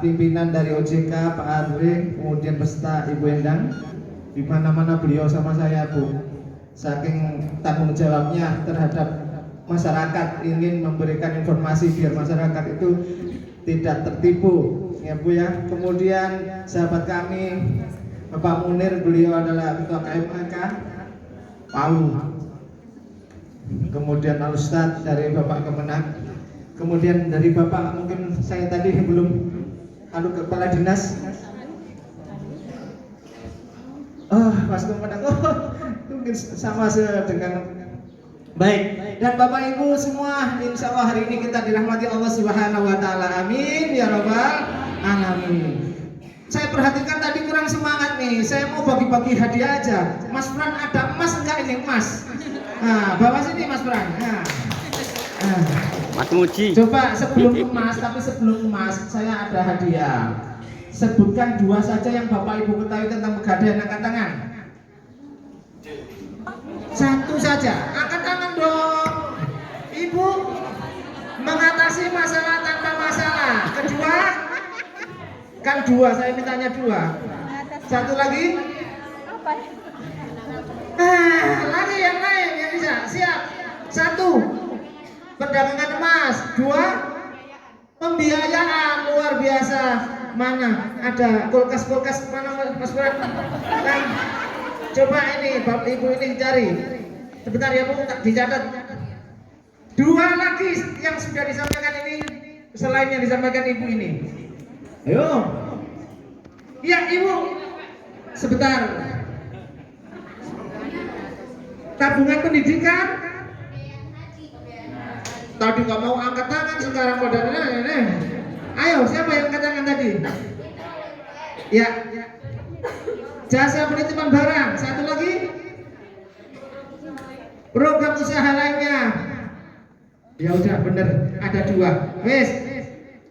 pimpinan dari OJK, Pak Adri, kemudian beserta Ibu Endang. Di mana-mana beliau sama saya, Bu. Saking tanggung jawabnya terhadap masyarakat, ingin memberikan informasi biar masyarakat itu tidak tertipu, ya Bu ya. Kemudian sahabat kami Bapak Munir, beliau adalah Ketua KMAK Palu. Kemudian Al Ustadz dari Bapak Kemenag. Kemudian dari Bapak, mungkin saya tadi belum kepala dinas. Mas Kemenag, mungkin sama dengan baik. Dan Bapak Ibu semua, insya Allah hari ini kita dirahmati Allah Subhanahu Wa Taala. Amin ya Rabbal Alamin. Saya perhatikan tadi kurang semangat nih. Saya mau bagi-bagi hadiah aja. Mas Fran ada emas enggak ini emas? Nah, bawa sini Mas Fran. Nah. Mas Muji. Coba sebelum emas saya ada hadiah. Sebutkan 2 saja yang Bapak Ibu ketahui tentang Pegadaian, angkat tangan. 1 saja, angkat tangan dong. Ibu mengatasi masalah tanpa masalah. Kedua, kan 2, saya mintanya 2. 1 lagi. Lagi yang lain yang bisa. Siap. 1, perdagangan emas. 2, pembiayaan luar biasa. Mana ada kulkas mana Mas Bro? Kan coba ini Bapak Ibu ini cari. Sebentar ya Bu, dicatat. 2 lagi yang sudah disampaikan ini selain yang disampaikan Ibu ini. Ayo. Iya Ibu. Sebentar. Tabungan pendidikan. Tadi nggak mau angkat tangan, sekarang pada ini. Ayo, siapa yang angkat tangan tadi? Ya. Jasa penitipan barang. 1 lagi. Program usaha lainnya. Ya udah bener, ada 2. Wes.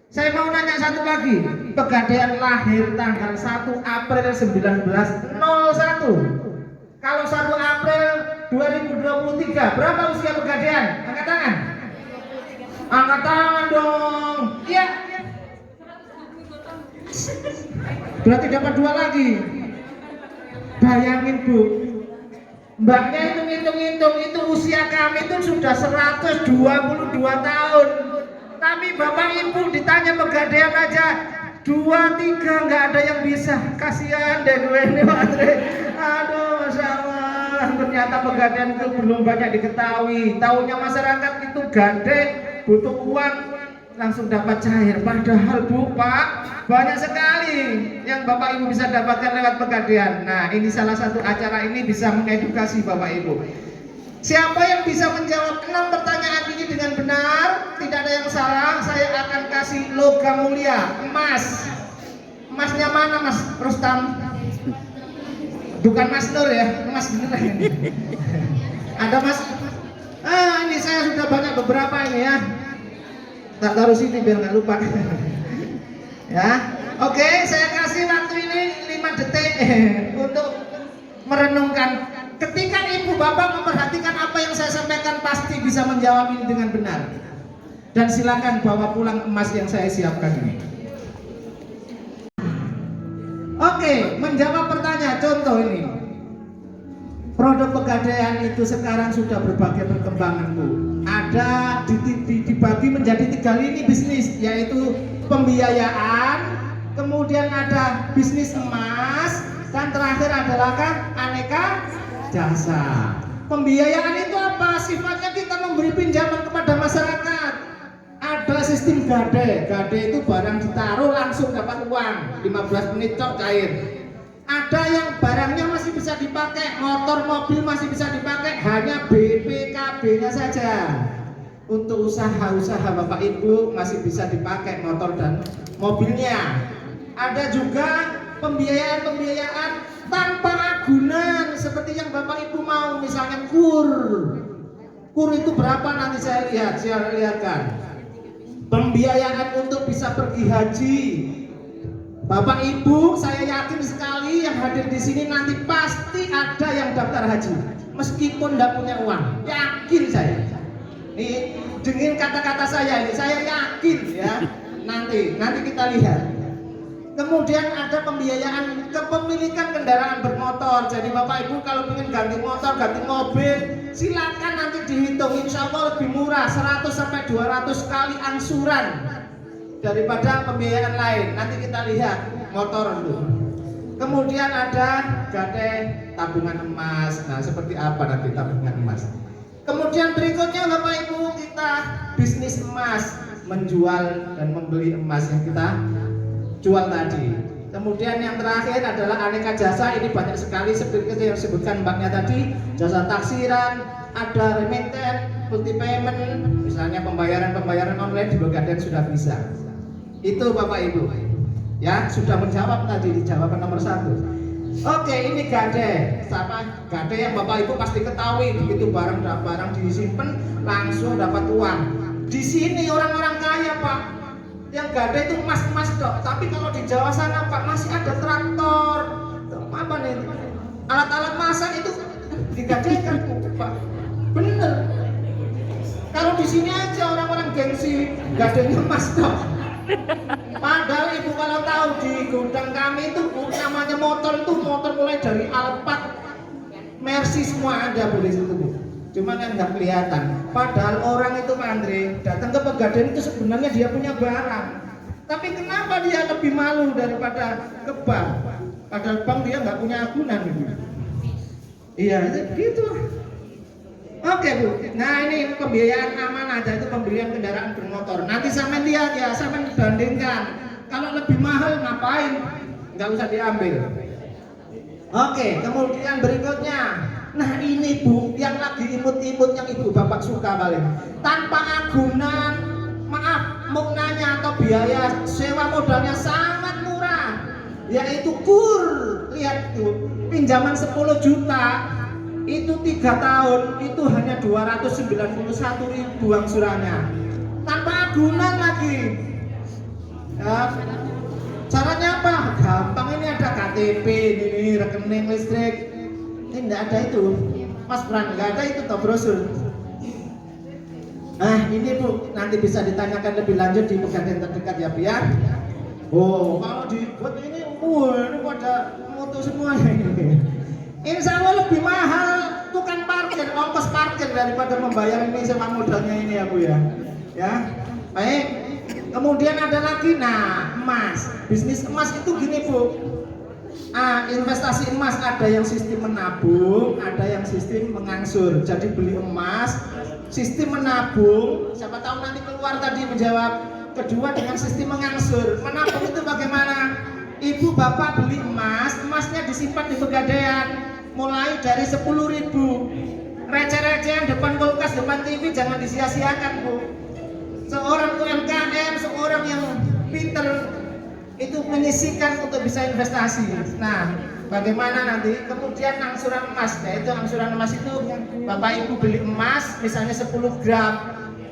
Saya mau nanya 1 lagi. Pegadaian lahir tanggal 1 April 1901. Kalau 1 April 2023, berapa usia Pegadaian? Angkat tangan. Angkat tangan dong. Iya. Berarti dapat 2 lagi. Bayangin Bu, mbaknya hitung-hitung itu usia kami itu sudah 122 tahun. Tapi Bapak Ibu ditanya Pegadaian aja 2-3 nggak ada yang bisa. Kasihan deh gue ini Andre. Aduh, Masya Allah. Ternyata Pegadaian itu belum banyak diketahui. Taunya masyarakat itu gandeng, butuh uang langsung dapat cair. Padahal Bu, Pak, banyak sekali yang Bapak Ibu bisa dapatkan lewat Pegadaian. Nah, ini salah satu acara ini bisa mengedukasi Bapak Ibu. Siapa yang bisa menjawab 6 pertanyaan ini dengan benar, tidak ada yang salah, saya akan kasih logam mulia, emas. Emasnya mana Mas Rustam? Bukan Mas Nur ya, emas beneran. Ada Mas? Ini saya sudah banyak beberapa ini ya. Tak taruh sini biar nggak lupa. Ya, oke, saya kasih waktu ini 5 detik untuk merenungkan. Ketika Ibu Bapak memperhatikan apa yang saya sampaikan, pasti bisa menjawab ini dengan benar. Dan silakan bawa pulang emas yang saya siapkan ini. Oke, menjawab pertanyaan. Contoh ini, produk Pegadaian itu sekarang sudah berbagai perkembangan Bu. Ada dibagi menjadi 3 lini bisnis, yaitu pembiayaan, kemudian ada bisnis emas, dan terakhir adalah kan aneka jasa. Pembiayaan itu apa? Sifatnya kita memberi pinjaman kepada masyarakat. Ada sistem gade. Gade itu barang ditaruh langsung dapat uang, 15 menit cok cair. Ada yang barangnya masih bisa dipakai, motor, mobil masih bisa dipakai, hanya BPKB-nya saja. Untuk usaha-usaha Bapak Ibu masih bisa dipakai motor dan mobilnya. Ada juga pembiayaan tanpa agunan seperti yang Bapak Ibu mau, misalnya kur. Kur itu berapa nanti saya lihatkan. Pembiayaan untuk bisa pergi haji. Bapak Ibu, saya yakin sekali yang hadir di sini nanti pasti ada yang daftar haji, meskipun tidak punya uang. Yakin saya. Ini dengan kata-kata saya ini, saya yakin ya. Nanti kita lihat. Kemudian ada pembiayaan kepemilikan kendaraan bermotor. Jadi Bapak Ibu kalau ingin ganti motor, ganti mobil, silakan nanti dihitung. Insya Allah lebih murah, 100 sampai 200 kali angsuran daripada pembiayaan lain. Nanti kita lihat motor dulu. Kemudian ada gade tabungan emas. Nah, seperti apa nanti tabungan emas? Kemudian berikutnya Bapak Ibu, kita bisnis emas, menjual dan membeli emas yang kita jual tadi. Kemudian yang terakhir adalah aneka jasa. Ini banyak sekali seperti yang disebutkan mbaknya tadi, jasa taksiran, ada remittance, multi payment, misalnya pembayaran online di Pegadaian sudah bisa. Itu Bapak Ibu. Ya, sudah menjawab tadi di jawaban nomor 1. Oke, ini gade. Sama gade yang Bapak Ibu pasti ketahui, begitu barang disimpan langsung dapat uang. Di sini orang-orang kaya, Pak. Yang gade itu emas-emas dok, tapi kalau di Jawa sana Pak masih ada traktor, apa nih, alat-alat masak itu digadekan Pak, bener. Kalau di sini aja orang-orang gengsi gadenya emas dok. Padahal Ibu kalau tahu di gudang kami itu namanya motor itu motor mulai dari Alphard, Mercy semua ada boleh situ Bu. Cuma kan nggak kelihatan. Padahal orang itu Pak Andre datang ke Pegadaian itu sebenarnya dia punya barang. Tapi kenapa dia lebih malu daripada ke bank? Padahal bank dia nggak punya agunan gitu. Iya gitu. Oke Bu. Nah ini pembiayaan amanah, itu pembelian kendaraan bermotor. Nanti sampean lihat ya, sampean bandingkan. Kalau lebih mahal ngapain? Nggak usah diambil. Oke, kemudian berikutnya. Nah ini Bu, yang lagi imut-imut yang Ibu Bapak suka paling. Tanpa agunan, maaf, muknanya atau biaya sewa modalnya sangat murah. Yaitu KUR. Lihat Bu, pinjaman 10 juta itu 3 tahun itu hanya 291.000 angsurannya. Tanpa agunan lagi. Ya. Caranya apa? Gampang, ini ada KTP, ini rekening listrik. Ini enggak ada itu, Mas Bran, enggak ada itu toh brosur. Nah ini Bu, nanti bisa ditanyakan lebih lanjut di Pegadaian terdekat ya Bu ya. Oh kalau dibuat ini, ini pada mutu semua. Insya Allah lebih mahal tukang parkir, ongkos parkir daripada membayar ini sewa modalnya ini ya Bu ya. Ya, baik. Kemudian ada lagi, nah emas, bisnis emas itu gini Bu. Investasi emas ada yang sistem menabung, ada yang sistem mengangsur. Jadi beli emas, sistem menabung, siapa tahu nanti keluar tadi menjawab. Kedua dengan sistem mengangsur. Menabung itu bagaimana? Ibu bapak beli emas, emasnya disimpan di Pegadaian, mulai dari 10.000. Receh-recehan depan kulkas, depan TV jangan disia-siakan Bu. Seorang UMKM, seorang yang pinter itu menyisihkan untuk bisa investasi. Nah, bagaimana nanti? Kemudian angsuran emas, yaitu angsuran emas itu Bapak Ibu beli emas misalnya 10 gram,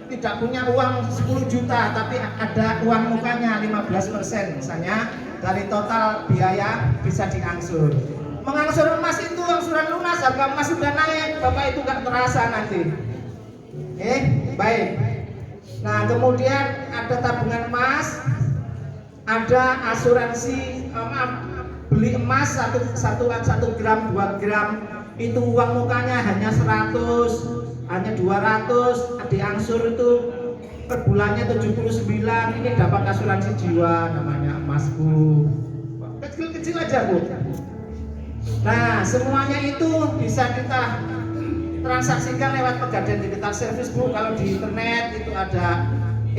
tidak punya uang 10 juta, tapi ada uang mukanya 15% misalnya dari total biaya bisa diangsur. Mengangsur emas itu angsuran lunas, harga emas sudah naik, Bapak Ibu nggak terasa nanti. Baik. Nah, kemudian ada tabungan emas, ada asuransi, beli emas 1 gram, 2 gram itu uang mukanya hanya 100, hanya 200, diangsur itu per bulannya 79. Ini dapat asuransi jiwa namanya emasku, kecil-kecil aja Bu. Nah semuanya itu bisa kita transaksikan lewat Pegadaian Digital Service Bu. Kalau di internet itu ada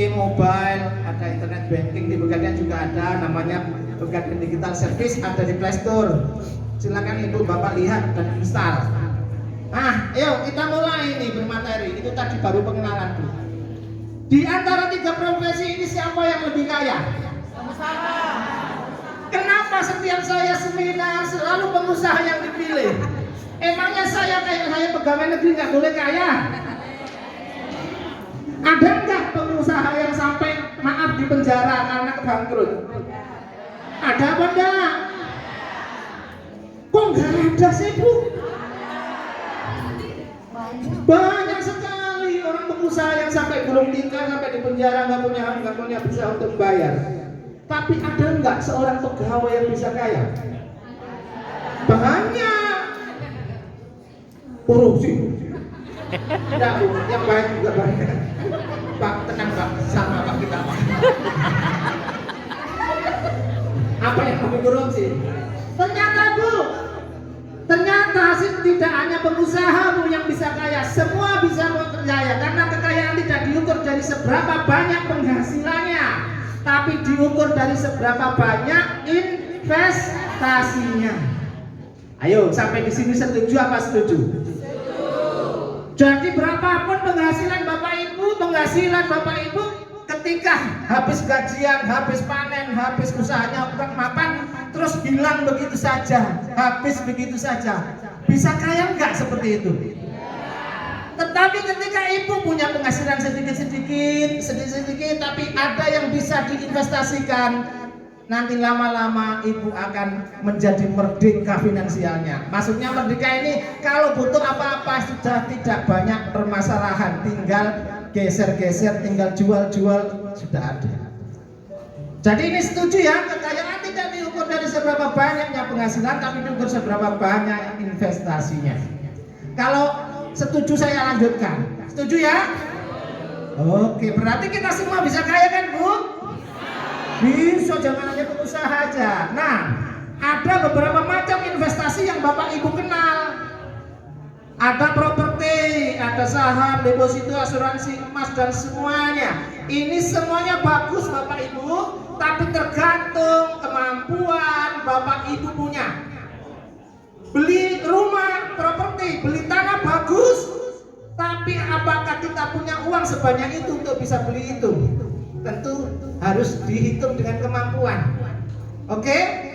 e-mobile, ada internet banking, di Pegadaian juga ada namanya Pegadaian Digital Service, ada di Play Store. Silakan Ibu Bapak lihat dan install. Nah, ayo kita mulai ini bermateri. Itu tadi baru pengenalan Bu. Di antara 3 profesi ini siapa yang lebih kaya? Pengusaha. Kenapa setiap saya seminar selalu pengusaha yang dipilih? Emangnya saya kayak saya pegawai negeri nggak boleh kaya? Ada nggak pengusaha yang sampai maaf di penjara karena bangkrut? Ada apa enggak? Kok nggak ada sih Bu? Banyak sekali orang pengusaha yang sampai gulung tikar, sampai di penjara, nggak punya bisa untuk bayar. Tapi ada nggak seorang pegawai yang bisa kaya? Banyak. Korupsi. Tidak Bu, yang baik juga banyak. Pak, tenang Pak, sama Pak kita Pak. Apa yang kami korupsi? Ternyata Bu, ternyata sih tidak hanya pengusaha Bu yang bisa kaya, semua bisa kaya karena kekayaan tidak diukur dari seberapa banyak penghasilannya, tapi diukur dari seberapa banyak investasinya. Ayo, sampai di sini setuju apa setuju? Jadi berapapun penghasilan Bapak Ibu ketika habis gajian, habis panen, habis usahanya kurang mapan, terus hilang begitu saja, habis begitu saja. Bisa kaya enggak seperti itu? Tetapi ketika Ibu punya penghasilan sedikit-sedikit, tapi ada yang bisa diinvestasikan, nanti lama-lama Ibu akan menjadi merdeka finansialnya. Maksudnya merdeka ini kalau butuh apa-apa sudah tidak banyak permasalahan, tinggal geser-geser, tinggal jual-jual, sudah ada. Jadi ini setuju ya, kekayaan tidak diukur dari seberapa banyaknya penghasilan, tapi diukur seberapa banyak investasinya. Kalau setuju saya lanjutkan, setuju ya? Oke, berarti kita semua bisa kaya kan Bu? Bisa, jangan hanya pengusaha aja. Nah, ada beberapa macam investasi yang Bapak Ibu kenal. Ada properti, ada saham, deposito, asuransi, emas dan semuanya. Ini semuanya bagus Bapak Ibu, tapi tergantung kemampuan Bapak Ibu punya. Beli rumah, properti, beli tanah bagus, tapi apakah kita punya uang sebanyak itu untuk bisa beli itu? Tentu harus dihitung dengan kemampuan. Oke?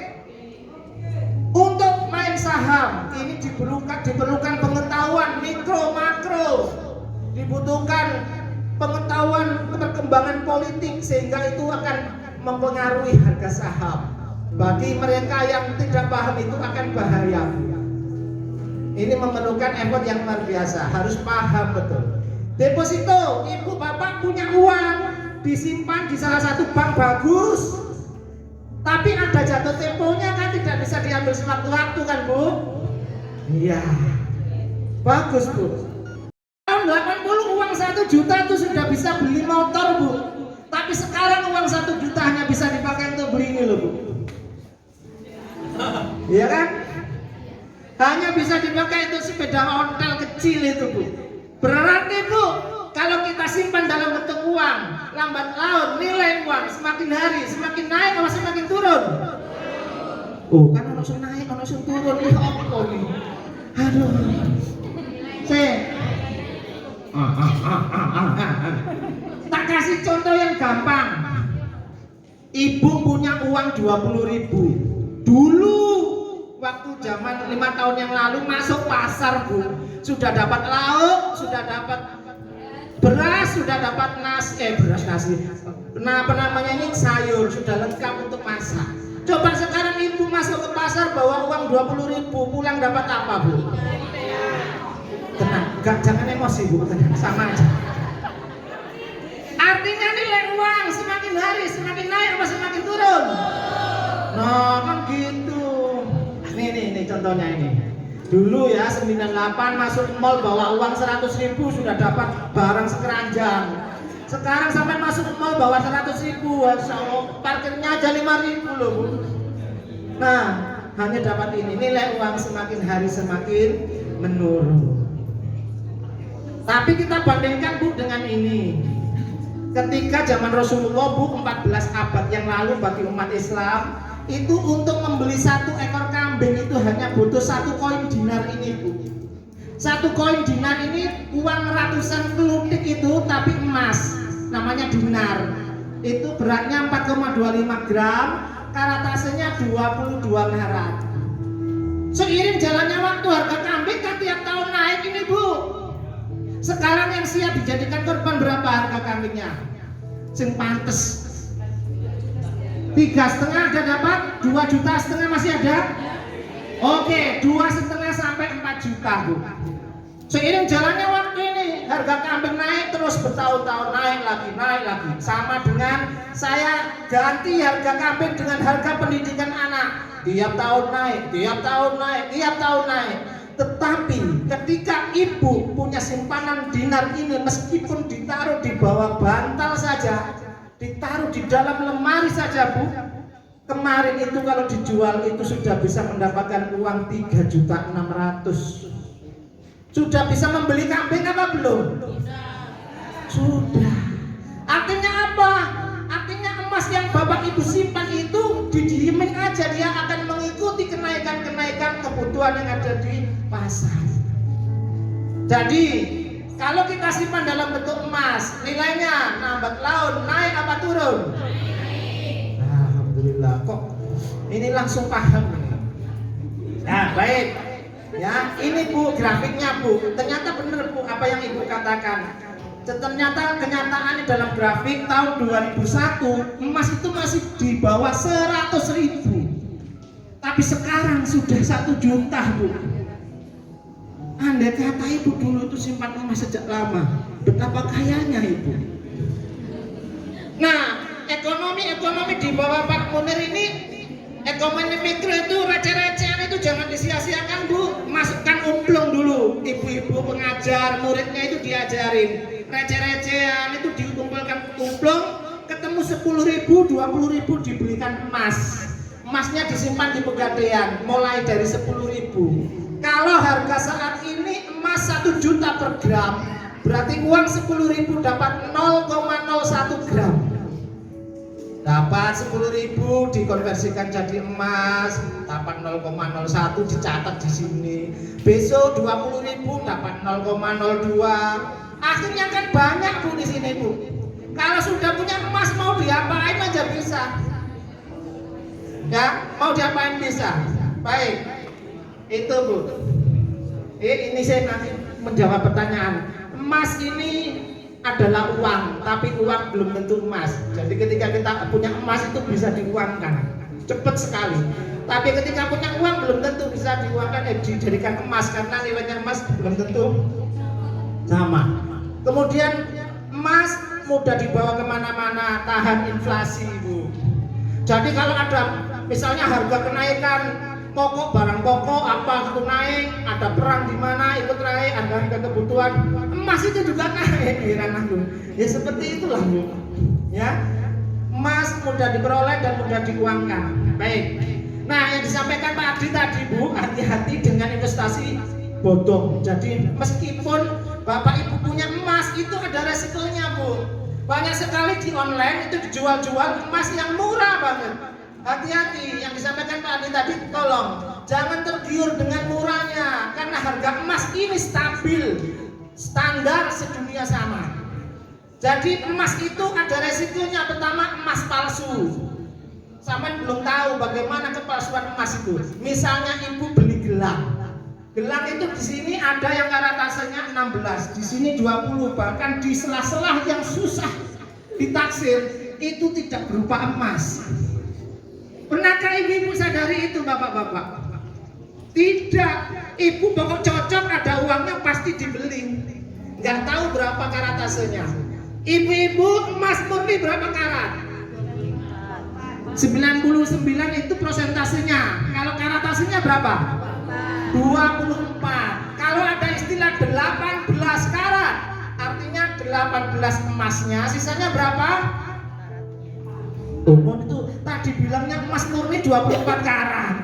Untuk main saham ini diperlukan pengetahuan mikro makro, dibutuhkan pengetahuan perkembangan politik sehingga itu akan mempengaruhi harga saham. Bagi mereka yang tidak paham itu akan bahaya. Ini memerlukan effort yang luar biasa, harus paham betul. Deposito, Ibu Bapak punya uang disimpan di salah satu bank bagus, tapi ada jatuh temponya kan, tidak bisa diambil sewaktu-waktu kan Bu? Iya, bagus Bu. Tahun 80 uang 1 juta itu sudah bisa beli motor Bu, tapi sekarang uang 1 juta hanya bisa dipakai untuk beli ini loh Bu. Iya kan? Hanya bisa dipakai untuk sepeda ontel kecil itu Bu. Berarti Bu, kalau kita simpan dalam bentuk uang, lambat laun nilai uang semakin hari semakin naik atau semakin turun? Oh, kan langsung naik, langsung turun. Ini apa nih? Aduh. Tak kasih contoh yang gampang. Ibu punya uang 20.000. Dulu waktu zaman 5 tahun yang lalu masuk pasar Bu, sudah dapat lauk, sudah dapat beras, sudah dapat nasi. Nah, apa namanya ini, sayur sudah lengkap untuk masak. Coba sekarang Ibu masuk ke pasar bawa uang 20.000, pulang dapat apa Bu? Tenang, jangan emosi Bu, tenang, sama aja. Artinya nilai uang semakin hari semakin naik apa semakin turun? Nah, kan gitu. Ini contohnya ini. Dulu ya 98 masuk mall bawa uang 100.000 sudah dapat barang sekeranjang. Sekarang sampai masuk mall bawa 100.000, parkirnya aja 5.000 loh Bu. Nah, hanya dapat ini. Nilai uang semakin hari semakin menurun. Tapi kita bandingkan Bu dengan ini. Ketika zaman Rasulullah Bu, 14 abad yang lalu bagi umat Islam, itu untuk membeli 1 ekor kambing itu hanya butuh 1 koin dinar ini Bu. 1 koin dinar ini uang ratusan klutik itu, tapi emas, namanya dinar. Itu beratnya 4,25 gram, karatasenya 22 karat. Seiring jalannya waktu harga kambing kan tiap tahun naik ini Bu. Sekarang yang siap dijadikan korban berapa harga kambingnya? Sing pantes 3,5 ada dapat, 2,5 juta masih ada. Oke, 2,5 sampai 4 juta Bu. Seiring jalannya waktu ini harga kambing naik terus bertahun-tahun, naik lagi. Sama dengan saya ganti harga kambing dengan harga pendidikan anak. Tiap tahun naik. Tetapi ketika ibu punya simpanan dinar ini, meskipun ditaruh di bawah bantal saja, ditaruh di dalam lemari saja Bu, kemarin itu kalau dijual itu sudah bisa mendapatkan uang 3.600.000. Sudah bisa membeli kambing apa belum? Sudah. Artinya apa? Artinya emas yang Bapak Ibu simpan itu didiemin aja, dia akan mengikuti kenaikan kebutuhan yang ada di pasar. Jadi kalau kita simpan dalam bentuk emas, nilainya lambat laun naik apa turun? Naik. Alhamdulillah, kok ini langsung paham ini. Nah, baik. Ya, ini Bu grafiknya Bu. Ternyata benar Bu apa yang Ibu katakan. Ternyata kenyataan dalam grafik tahun 2001 emas itu masih di bawah 100.000. Tapi sekarang sudah 1 juta Bu. Andai kata Ibu dulu itu simpan emas sejak lama, betapa kayanya Ibu. Nah, ekonomi di bawah Pak Munir ini, ekonomi mikro itu receh-recehan itu jangan disia-siakan Bu. Masukkan umplung dulu, ibu-ibu pengajar, muridnya itu diajarin. Receh-recehan itu dikumpulkan umplung, ketemu 10.000, 20.000 dibelikan emas. Emasnya disimpan di Pegadaian, mulai dari 10.000. Kalau harga saat ini emas 1 juta per gram, berarti uang 10.000 dapat 0,01 gram. Dapat 10.000 dikonversikan jadi emas, dapat 0,01 dicatat di sini. Besok 20.000 dapat 0,02. Akhirnya kan banyak Bu di sini Bu. Kalau sudah punya emas mau diapain aja bisa. Ya, mau diapain bisa. Baik. Itu Bu. Ini saya nanti menjawab pertanyaan. Emas ini adalah uang, tapi uang belum tentu emas. Jadi ketika kita punya emas itu bisa diuangkan, cepat sekali. Tapi ketika punya uang belum tentu bisa diuangkan, dijadikan emas karena nilainya emas belum tentu sama. Kemudian emas mudah dibawa kemana-mana, tahan inflasi Bu. Jadi kalau ada misalnya harga kenaikan pokok, barang pokok apa itu naik, ada perang di mana ikut naik, ada harga kebutuhan, emas itu juga naik. Ya seperti itulah Bu. Ya, emas mudah diperoleh dan mudah diuangkan. Baik. Nah, yang disampaikan Pak Adi tadi Bu, hati-hati dengan investasi bodong. Jadi meskipun Bapak Ibu punya emas itu ada resikonya Bu. Banyak sekali di online itu dijual-jual emas yang murah banget. Hati-hati yang disampaikan Pak Adi tadi, tolong jangan tergiur dengan murahnya karena harga emas ini stabil, standar sedunia sama. Jadi emas itu ada resikonya. Pertama, emas palsu. Sampai belum tahu bagaimana kepalsuan emas itu. Misalnya Ibu beli gelang. Gelang itu di sini ada yang karatasenya 16, di sini 20, bahkan di sela-sela yang susah ditaksir itu tidak berupa emas. Pernahkah ibu sadari itu Bapak-bapak? Tidak. Ibu pokok cocok ada uangnya pasti dibeli. Nggak tahu berapa karatasenya. Ibu-ibu emas murni berapa karat? 99 itu prosentasenya. Kalau karatasenya berapa? 24. Kalau ada istilah 18 karat, artinya 18 emasnya, sisanya berapa? Itu tadi bilangnya emas murni 24 karat.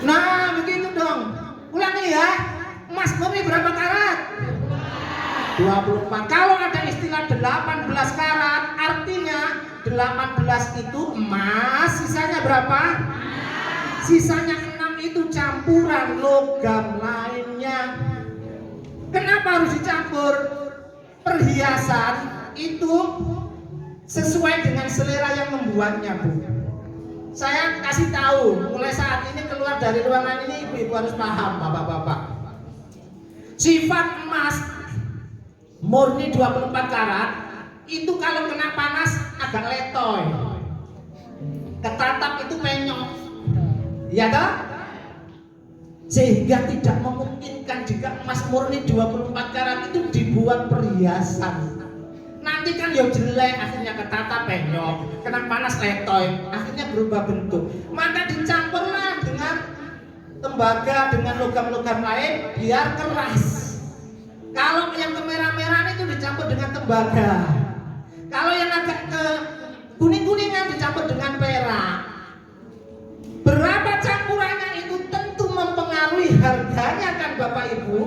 Nah, begitu dong. Ulangi ya. Emas murni berapa karat? 24. Kalau ada istilah 18 karat, artinya 18 itu emas, sisanya berapa? Sisanya 6 itu campuran logam lainnya. Kenapa harus dicampur? Perhiasan itu sesuai dengan selera yang membuatnya, Bu. Saya kasih tahu, mulai saat ini keluar dari ruangan ini ibu-ibu harus paham, Bapak-bapak. Sifat emas murni 24 karat itu kalau kena panas agak letoy, ketatap itu penyok, ya toh? Sehingga tidak memungkinkan jika emas murni 24 karat itu dibuat perhiasan. Nanti kan ya jelek, akhirnya ketata penyok, kena panas letoy, akhirnya berubah bentuk. Maka dicampurlah dengan tembaga, dengan logam-logam lain biar keras. Kalau yang kemerah-merahan itu dicampur dengan tembaga. Kalau yang agak ke kuning-kuningan dicampur dengan perak. Berapa campurannya itu tentu mempengaruhi harganya kan Bapak Ibu.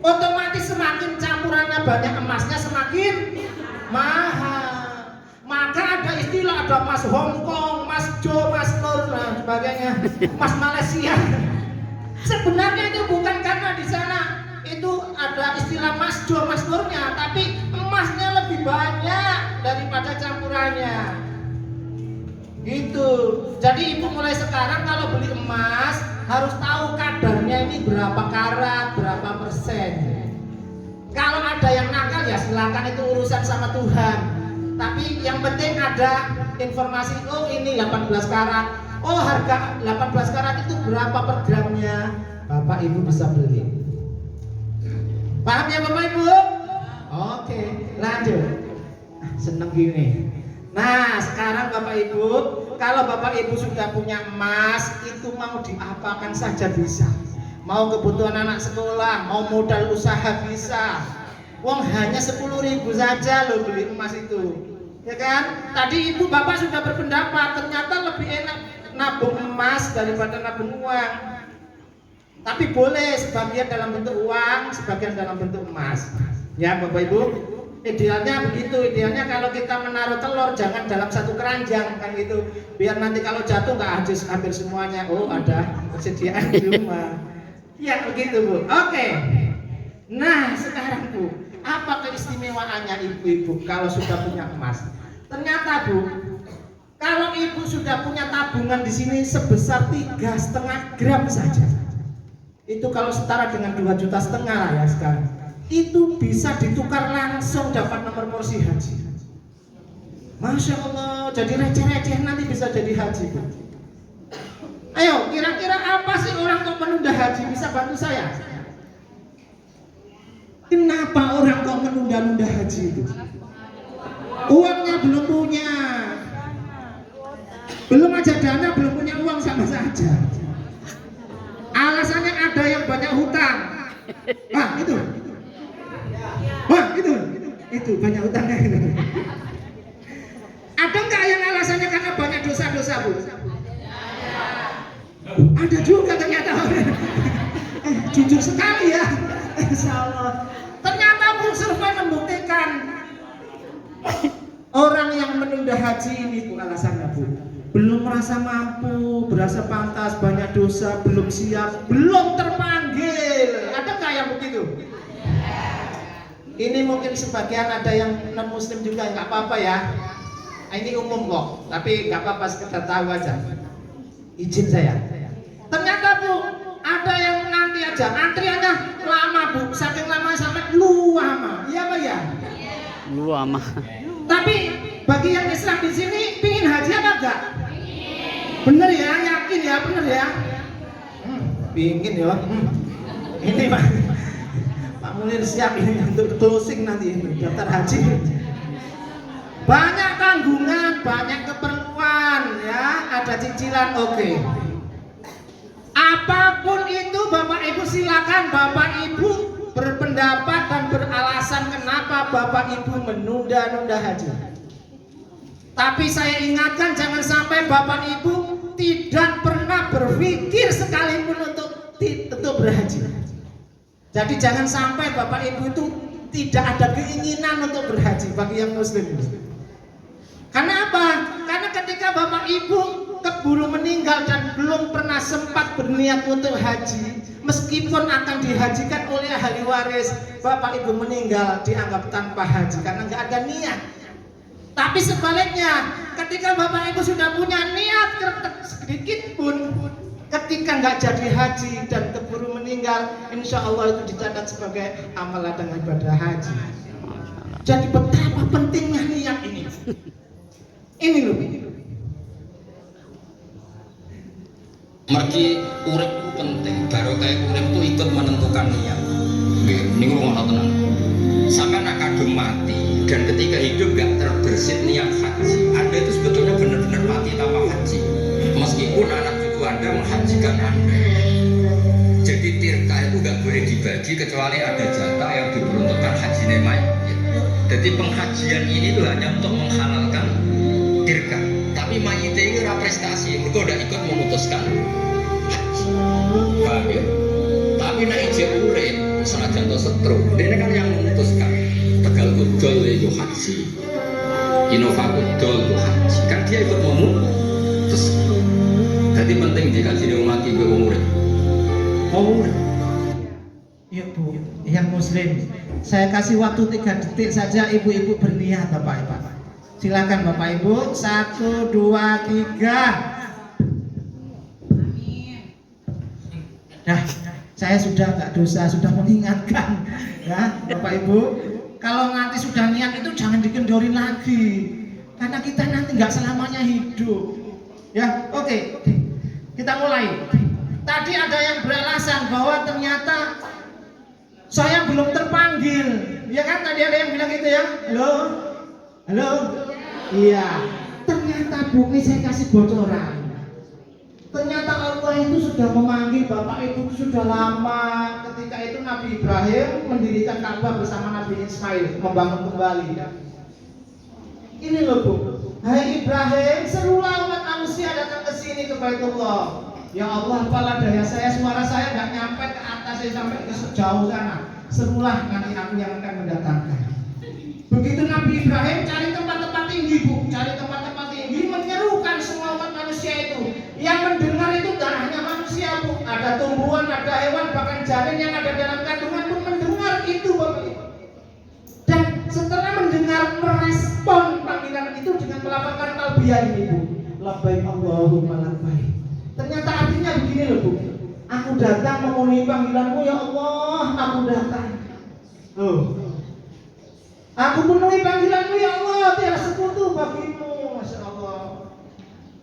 Otomatis semakin campurannya banyak emasnya semakin mahal. Maka ada istilah, ada emas Hongkong, emas Jo, emas Nur dan sebagainya, emas Malaysia. Sebenarnya itu bukan karena di sana itu ada istilah emas Jo, emas Nurnya, tapi emasnya lebih banyak daripada campurannya. Gitu. Jadi ibu mulai sekarang kalau beli emas harus tahu kadarnya ini berapa karat, berapa persen. Kalau ada yang nakal ya silakan, itu urusan sama Tuhan. Tapi yang penting ada informasi, oh ini 18 karat. Oh harga 18 karat itu berapa per gramnya. Bapak Ibu bisa beli. Paham ya Bapak Ibu? Oke, lanjut. Seneng gini. Nah sekarang Bapak Ibu, kalau Bapak Ibu sudah punya emas, itu mau diapakan saja bisa. Mau kebutuhan anak sekolah, mau modal usaha bisa. Wong hanya 10.000 saja loh beli emas itu, ya kan? Tadi ibu bapak sudah berpendapat ternyata lebih enak nabung emas daripada nabung uang. Tapi boleh sebagian dalam bentuk uang, sebagian dalam bentuk emas. Ya Bapak Ibu, idealnya begitu. Idealnya kalau kita menaruh telur jangan dalam satu keranjang kan gitu. Biar nanti kalau jatuh nggak habis hampir semuanya. Oh ada persediaan di rumah. Ya begitu Bu. Oke. Nah sekarang Bu, apa keistimewaannya ibu-ibu kalau sudah punya emas? Ternyata Bu, kalau ibu sudah punya tabungan di sini sebesar 3,5 gram saja, itu kalau setara dengan 2,5 juta lah ya sekarang, itu bisa ditukar langsung dapat nomor porsi haji. Masya Allah, jadi receh-receh nanti bisa jadi haji Bu. Ayo, kira-kira apa sih orang kok menunda haji? Bisa bantu saya? Kenapa orang kok menunda-nunda haji itu? Uangnya belum punya, belum aja dana, belum punya uang sama saja. Alasannya ada yang banyak hutang. Wah itu, wah itu banyak hutangnya itu. Ada nggak yang alasannya karena banyak dosa-dosa Bu? Ada juga ternyata. Jujur sekali ya. Insya Allah. Ternyata Bu, survei membuktikan orang yang menunda haji ini Bu, alasannya Bu, belum merasa mampu, berasa pantas, banyak dosa, belum siap, belum terpanggil. Ada nggak yang begitu? Ini mungkin sebagian ada yang non muslim juga, nggak apa-apa ya. Ini umum kok, tapi nggak apa-apa, sekedar tahu aja. Izin saya. Ternyata Bu, ada yang nanti aja antriannya lama Bu, saking lama sampai lama. Iya Pak ya? Lama. Tapi bagi yang Islam di sini pingin haji apa enggak? Bener ya, yakin ya, bener ya? Pingin ya. Ini Pak Munir siap ini untuk closing nanti daftar haji. Banyak tanggungan, banyak keperluan ya, ada cicilan, oke. Apapun itu Bapak Ibu silakan Bapak Ibu berpendapat dan beralasan kenapa Bapak Ibu menunda-nunda haji. Tapi saya ingatkan jangan sampai Bapak Ibu tidak pernah berpikir sekalipun untuk berhaji. Jadi jangan sampai Bapak Ibu itu tidak ada keinginan untuk berhaji bagi yang muslim. Karena apa? Karena ketika Bapak Ibu keburu meninggal dan belum pernah sempat berniat untuk haji, meskipun akan dihajikan oleh ahli waris, Bapak Ibu meninggal dianggap tanpa haji karena nggak ada niat. Tapi sebaliknya, ketika Bapak Ibu sudah punya niat sedikit pun, ketika nggak jadi haji dan keburu meninggal, insya Allah itu dicatat sebagai amalan dengan ibadah haji. Jadi betapa pentingnya niat ini. Ini loh. Mergi urip penting, baru kayak urip itu ikut menentukan niat. Nggih, niku ngono tenan. Sampai nak kadung mati dan ketika hidup gak terbersit niat haji, Anda itu sebetulnya benar-benar mati tanpa haji. Meskipun anak cucu Anda menghajikan Anda. Jadi tirka itu gak boleh dibagi kecuali ada jatah yang diperuntukkan haji mayit. Jadi penghajian ini tuh hanya untuk menghalalkan tirka. Tapi mayit itu ora prestasi, mereka udah ikut memutuskan haji. Paham ya? Tapi nak ijek urip senajan to setru, dia kan yang memutuskan. Tegal kudol itu haji, Innova kudol itu haji. Kan dia ikut memutuskan. Jadi penting jika sini mati gue urip. Ya Bu, yang muslim, saya kasih waktu 3 detik saja ibu-ibu berniat Bapak Ibu. Silakan Bapak Ibu, 1, 2, 3. Nah, saya sudah nggak dosa, sudah mengingatkan ya Bapak Ibu. Kalau nanti sudah niat itu jangan dikendorin lagi, karena kita nanti nggak selamanya hidup. Ya, oke. Kita mulai. Tadi ada yang beralasan bahwa ternyata saya belum terpanggil, ya kan? Tadi ada yang bilang gitu ya. Halo, iya. Ternyata Bu, ini saya kasih bocoran. Ternyata Allah itu sudah memanggil Bapak Ibu itu sudah lama. Ketika itu Nabi Ibrahim mendirikan Ka'bah bersama Nabi Ismail, membangun kembali. Ini loh Bu, hai Ibrahim, serulah umat manusia datang ke sini ke Baitullah. Ya Allah, apalah daya saya, suara saya nggak nyampe ke atas, saya sampai ke sejauh sana. Serulah nanti aku yang akan mendatangkan. Begitu Nabi Ibrahim cari tempat-tempat tinggi Bu, cari tempat-tempat tinggi, menyerukan semua umat manusia itu. Yang mendengar itu tak hanya manusia Bu, ada tumbuhan, ada hewan, bahkan janin yang ada dalam kandungan pun mendengar itu Bapak Ibu. Dan setelah mendengar, merespon panggilan itu dengan melafalkan talbiyah ini Bu. Labbaik Allahumma labbaik. Ternyata artinya begini loh Bu, aku datang memenuhi panggilanmu ya Allah, aku datang. Aku memenuhi panggilanmu ya Allah, tiada sekutu bagimu, Masya Allah.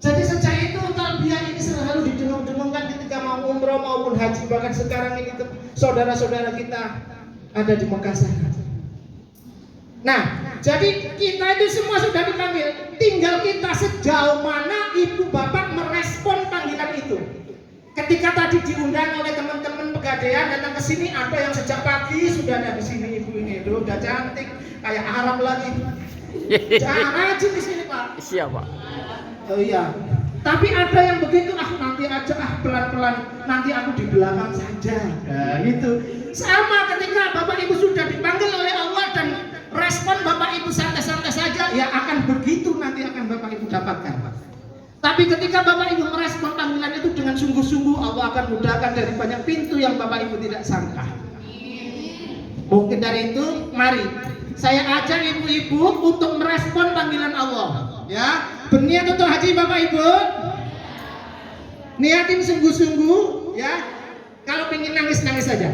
Jadi sejak itu talbiyah ini selalu didengung-dengungkan ketika mau umroh maupun haji. Bahkan sekarang ini saudara-saudara kita ada di Mekah sana. Nah, jadi kita itu semua sudah dipanggil. Tinggal kita sejauh mana ibu bapak merespon panggilan itu. Ketika tadi diundang oleh teman-teman Pegadaian datang ke sini, ada yang sejak pagi sudah ada di sini ibu ini. Tuh, udah cantik kayak Arab lagi. Jangan aja di sini Pak. Siapa? Oh iya. Tapi ada yang begitu, nanti aja pelan-pelan, nanti aku di belakang saja. Nah, itu sama ketika Bapak Ibu sudah dipanggil oleh Allah dan respon Bapak Ibu santai-santai saja, ya akan begitu nanti akan Bapak Ibu dapatkan. Tapi ketika Bapak Ibu merespon panggilan itu dengan sungguh-sungguh, Allah akan mudahkan dari banyak pintu yang Bapak Ibu tidak sangka. Mungkin dari itu, mari saya ajak ibu-ibu untuk merespon panggilan Allah. Ya, berniat untuk haji Bapak Ibu. Niatin sungguh-sungguh, ya. Kalau pengen nangis-nangis saja.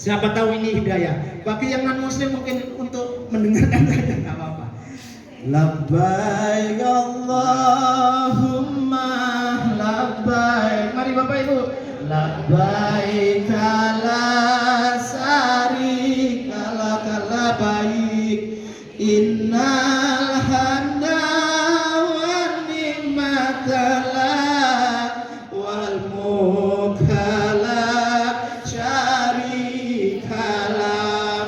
Siapa tahu ini hidayah. Bagi yang non muslim mungkin untuk mendengarkan saja nggak apa-apa. Labbaik Allahumma labbaik. Mari Bapak Ibu. Labbaik la syarika lak labbaik. Innal hamda wan ni'mata lak wal mulka la syarika lak.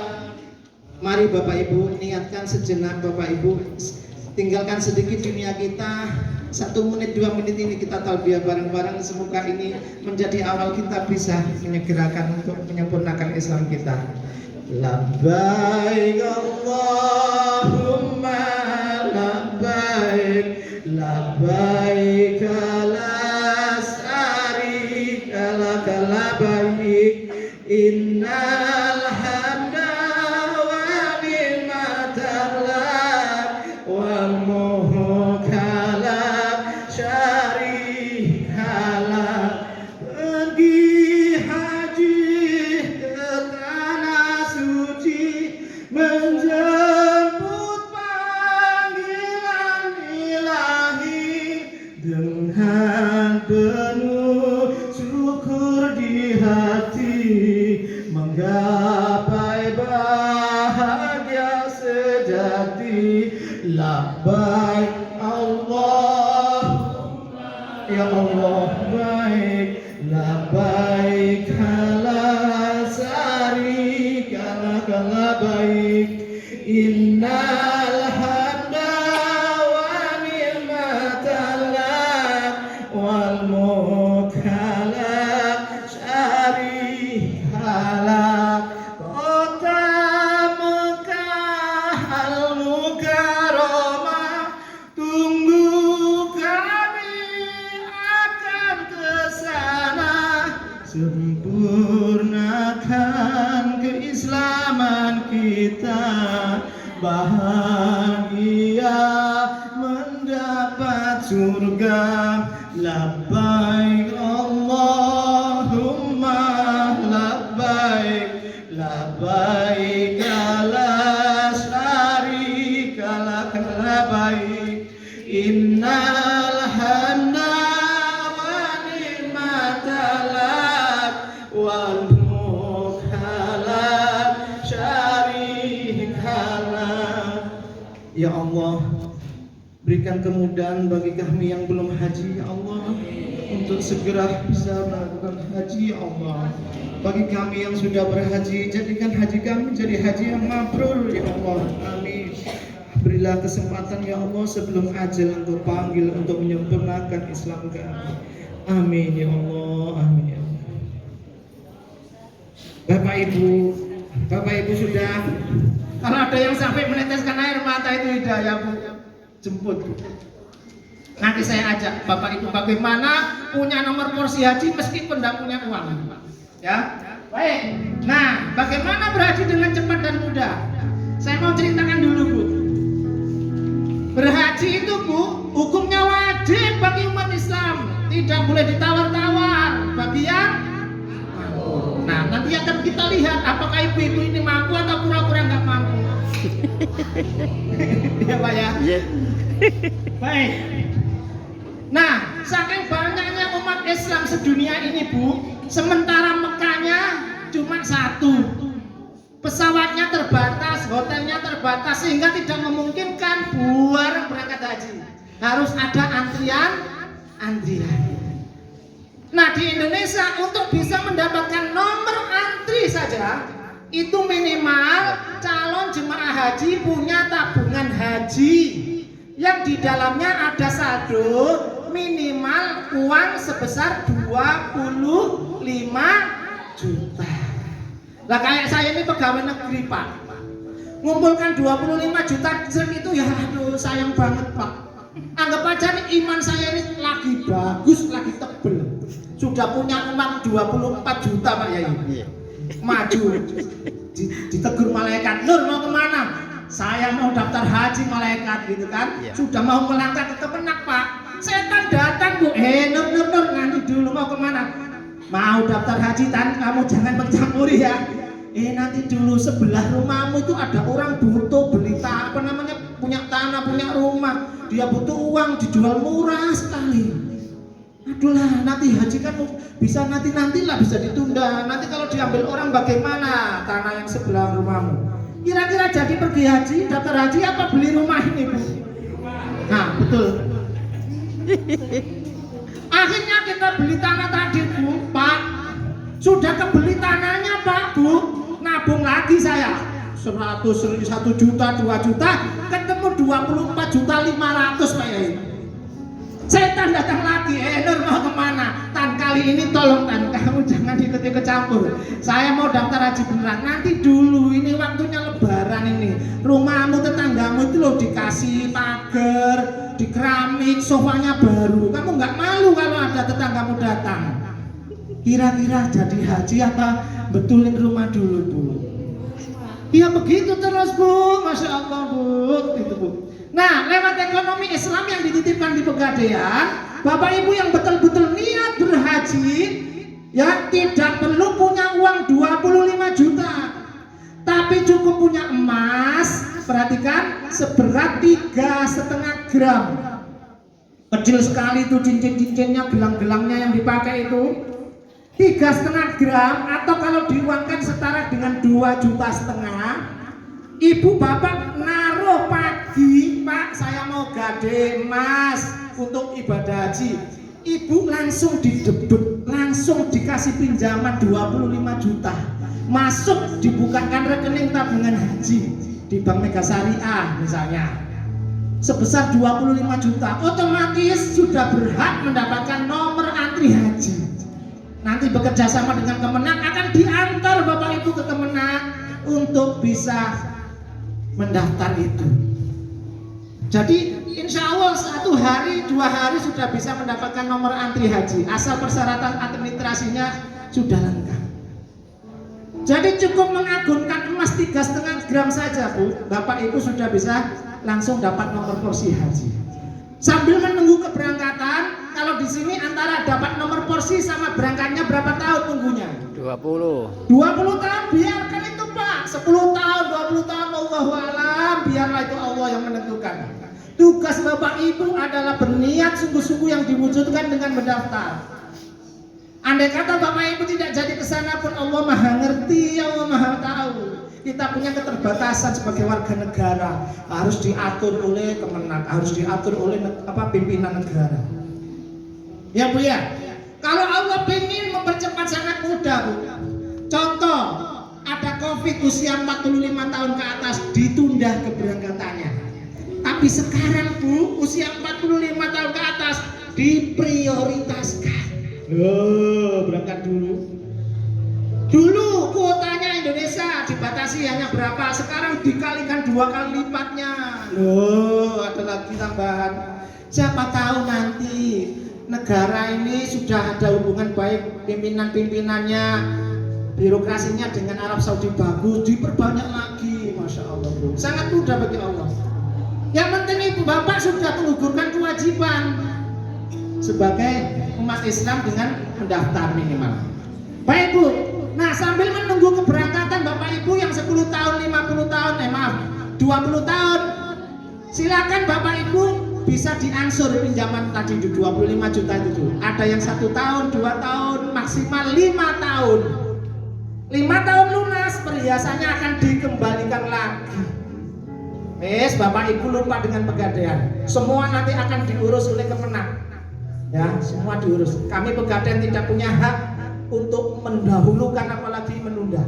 Mari Bapak Ibu niatkan sejenak Bapak Ibu, tinggalkan sedikit dunia kita. 1 menit 2 menit ini kita talbiyah bareng-bareng. Semoga ini menjadi awal kita bisa menyegerakan untuk menyempurnakan Islam kita. Labbaik Allahumma labbaik. Labbaik la syarika lak labbaik. Innal hamda wa ni'mata lak wal mulka la syarika lak. Pergi haji ke tanah suci, menjemput panggilan ilahi dengan penuh syukur di hati, menggapai bahagia labbaik Allah ya Allah baik labbaik la syarika lak labbaik innal hamda wa ni'mata lak wal mulka la syarika lak kota Mekah al mukarramah tunggu kami akan kesana sempurnakan keislaman kita bahagia mendapat surga labbaik Allahumma labbaik labbaik la syarika lak labbaik innal hamda wa ni'mata lak wal mulka la syarika lak. Ya Allah, berikan kemudahan bagi kami yang belum haji ya Allah untuk segera bisa melakukan haji ya Allah. Bagi kami yang sudah berhaji, jadikan haji kami jadi haji yang mabrur ya Allah. Amin. Berilah kesempatan ya Allah sebelum ajal Engkau panggil untuk menyempurnakan Islam kami. Amin ya Allah. Amin ya Allah. Bapak Ibu sudah. Kalau ada yang sampai meneteskan air mata itu hidayah Bu, jemput. Nanti saya ajak Bapak Ibu bagaimana punya nomor porsi haji meskipun tidak punya uang. Ya, baik. Nah, bagaimana berhaji dengan cepat dan mudah? Saya mau ceritakan dulu Bu. Berhaji itu Bu, hukumnya wajib bagi umat Islam, tidak boleh ditawar-tawar bagi yang mampu. Nah, nanti akan kita lihat apakah ibu-ibu ini mampu atau pura-pura nggak mampu. Ya Pak ya. Iya. Baik. Nah, saking banyaknya umat Islam sedunia ini Bu, sementara Mekahnya cuma satu, pesawatnya terbatas, hotelnya terbatas, sehingga tidak memungkinkan buat berangkat haji. Harus ada antrian. Nah di Indonesia untuk bisa mendapatkan nomor antri saja itu minimal calon jemaah haji punya tabungan haji yang di dalamnya ada saldo minimal uang sebesar 25 juta. Lah kayak saya ini pegawai negeri Pak, ngumpulkan 25 juta itu ya aduh sayang banget Pak. Anggap aja nih iman saya ini lagi bagus, lagi tebel, sudah punya uang 24 juta Pak Yai. Maju ditegur malaikat, Nur mau kemana? Saya mau daftar haji malaikat gitu kan. Sudah mau melangkah ke Kemenak Pak, setan datang Bu, Nur nanti dulu mau kemana? Mau daftar haji Tan, kamu jangan mencampuri ya. Nanti dulu sebelah rumahmu itu ada orang butuh beli punya tanah, punya rumah, dia butuh uang dijual murah sekali. Aduh lah, nanti haji kan bisa nantilah bisa ditunda. Nanti kalau diambil orang bagaimana tanah yang sebelah rumahmu? Kira-kira jadi pergi haji, daftar haji apa beli rumah ini Bu? Nah betul. Akhirnya kita beli tanah tadi Bu, Pak. Sudah kebeli tanahnya Pak Bu, nabung lagi saya 1 juta, 2 juta, ketemu 24 juta 500 Pak Yai. Setan datang lagi, Nur mau kemana? Tan kali ini tolong Tan, kamu jangan ikut-ikut campur. Saya mau daftar haji beneran. Nanti dulu, ini waktunya lebaran ini. Rumahmu, tetanggamu itu loh dikasih pagar, di keramik, sofanya baru. Kamu nggak malu kalau ada tetanggamu datang? Kira-kira jadi haji apa betulin rumah dulu Bu? Iya begitu terus Bu, Masya Allah Bu, itu Bu. Nah lewat ekonomi Islam yang dititipkan di Pegadaian, Bapak Ibu yang betul-betul niat berhaji, ya tidak perlu punya uang 25 juta, tapi cukup punya emas, perhatikan, seberat 3,5 gram. Kecil sekali itu cincin-cincinnya, gelang-gelangnya yang dipakai itu 3,5 gram, atau kalau diuangkan setara dengan 2,5 juta, ibu bapak naruh pagi lagi, Pak, saya mau gade emas untuk ibadah haji. Ibu langsung didebut, langsung dikasih pinjaman 25 juta. Masuk dibukakan rekening tabungan haji di Bank Mega Syariah misalnya. Sebesar 25 juta, otomatis sudah berhak mendapatkan nomor antri haji. Nanti bekerja sama dengan Kemenak akan diantar Bapak Ibu ke Kemenak untuk bisa mendaftar itu. Jadi insya Allah 1 hari 2 hari sudah bisa mendapatkan nomor antri haji asal persyaratan administrasinya sudah lengkap. Jadi cukup mengagunkan emas 3,5 gram saja, Bu, Bapak Ibu sudah bisa langsung dapat nomor porsi haji. Sambil menunggu keberangkatan, kalau di sini antara dapat nomor porsi sama berangkatnya berapa tahun tunggunya? 20 tahun, biarkan itu, Pak. 10 tahun, 20 tahun, Allahu a'lam, biarlah itu Allah yang menentukan. Tugas Bapak Ibu adalah berniat sungguh-sungguh yang diwujudkan dengan mendaftar. Andai kata Bapak Ibu tidak jadi kesana pun Allah Maha ngerti, Allah Maha tahu. Kita punya keterbatasan sebagai warga negara, harus diatur oleh Kemenak, harus diatur oleh pimpinan negara. Ya Bu ya. Kalau Allah ingin mempercepat sangat mudah, Bu. Contoh, ada Covid usia 45 tahun ke atas ditunda keberangkatannya. Tapi sekarang Bu, usia 45 tahun ke atas diprioritaskan. Loh, berangkat dulu. Dulu kuotanya Indonesia dibatasi hanya berapa, sekarang dikalikan 2 kali lipatnya. Loh, ada lagi tambahan. Siapa tahu nanti negara ini sudah ada hubungan baik pimpinan-pimpinannya, birokrasinya dengan Arab Saudi bagus, diperbanyak lagi. Masya Allah, bro. Sangat mudah bagi Allah. Yang penting Ibu Bapak sudah menggugurkan kewajiban sebagai umat Islam dengan mendaftar minimal. Baik Bu, nah sambil menunggu keberangkatan Bapak Ibu yang 10 tahun, 50 tahun, 20 tahun, silakan Bapak Ibu bisa diangsur pinjaman tadi 25 juta itu. Ada yang 1 tahun, 2 tahun, maksimal 5 tahun. 5 tahun lunas, perhiasannya akan dikembalikan lagi. Bapak Ibu lupa dengan pegadaian. Semua nanti akan diurus oleh Kemenak. Ya, semua diurus. Kami pegadaian tidak punya hak untuk mendahulukan apalagi menunda.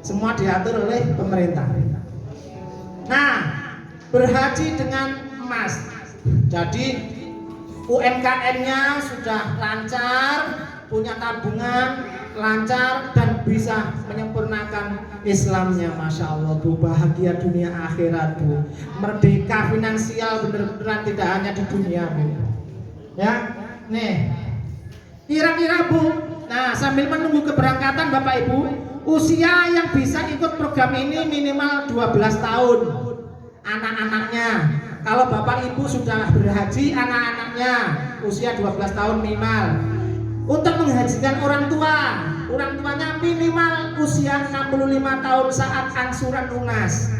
Semua diatur oleh pemerintah. Nah, berhaji dengan emas. Jadi UMKM-nya sudah lancar, punya tabungan lancar dan bisa menyempurnakan Islamnya. Masya Allah Bu, bahagia dunia akhirat Bu, merdeka finansial benar-benar tidak hanya di dunia Bu. Ya, nih kira-kira Bu, nah sambil menunggu keberangkatan Bapak Ibu, usia yang bisa ikut program ini minimal 12 tahun anak-anaknya. Kalau Bapak Ibu sudah berhaji, anak-anaknya usia 12 tahun minimal. Untuk menghajikan orang tuanya minimal usia 65 tahun saat angsuran lunas.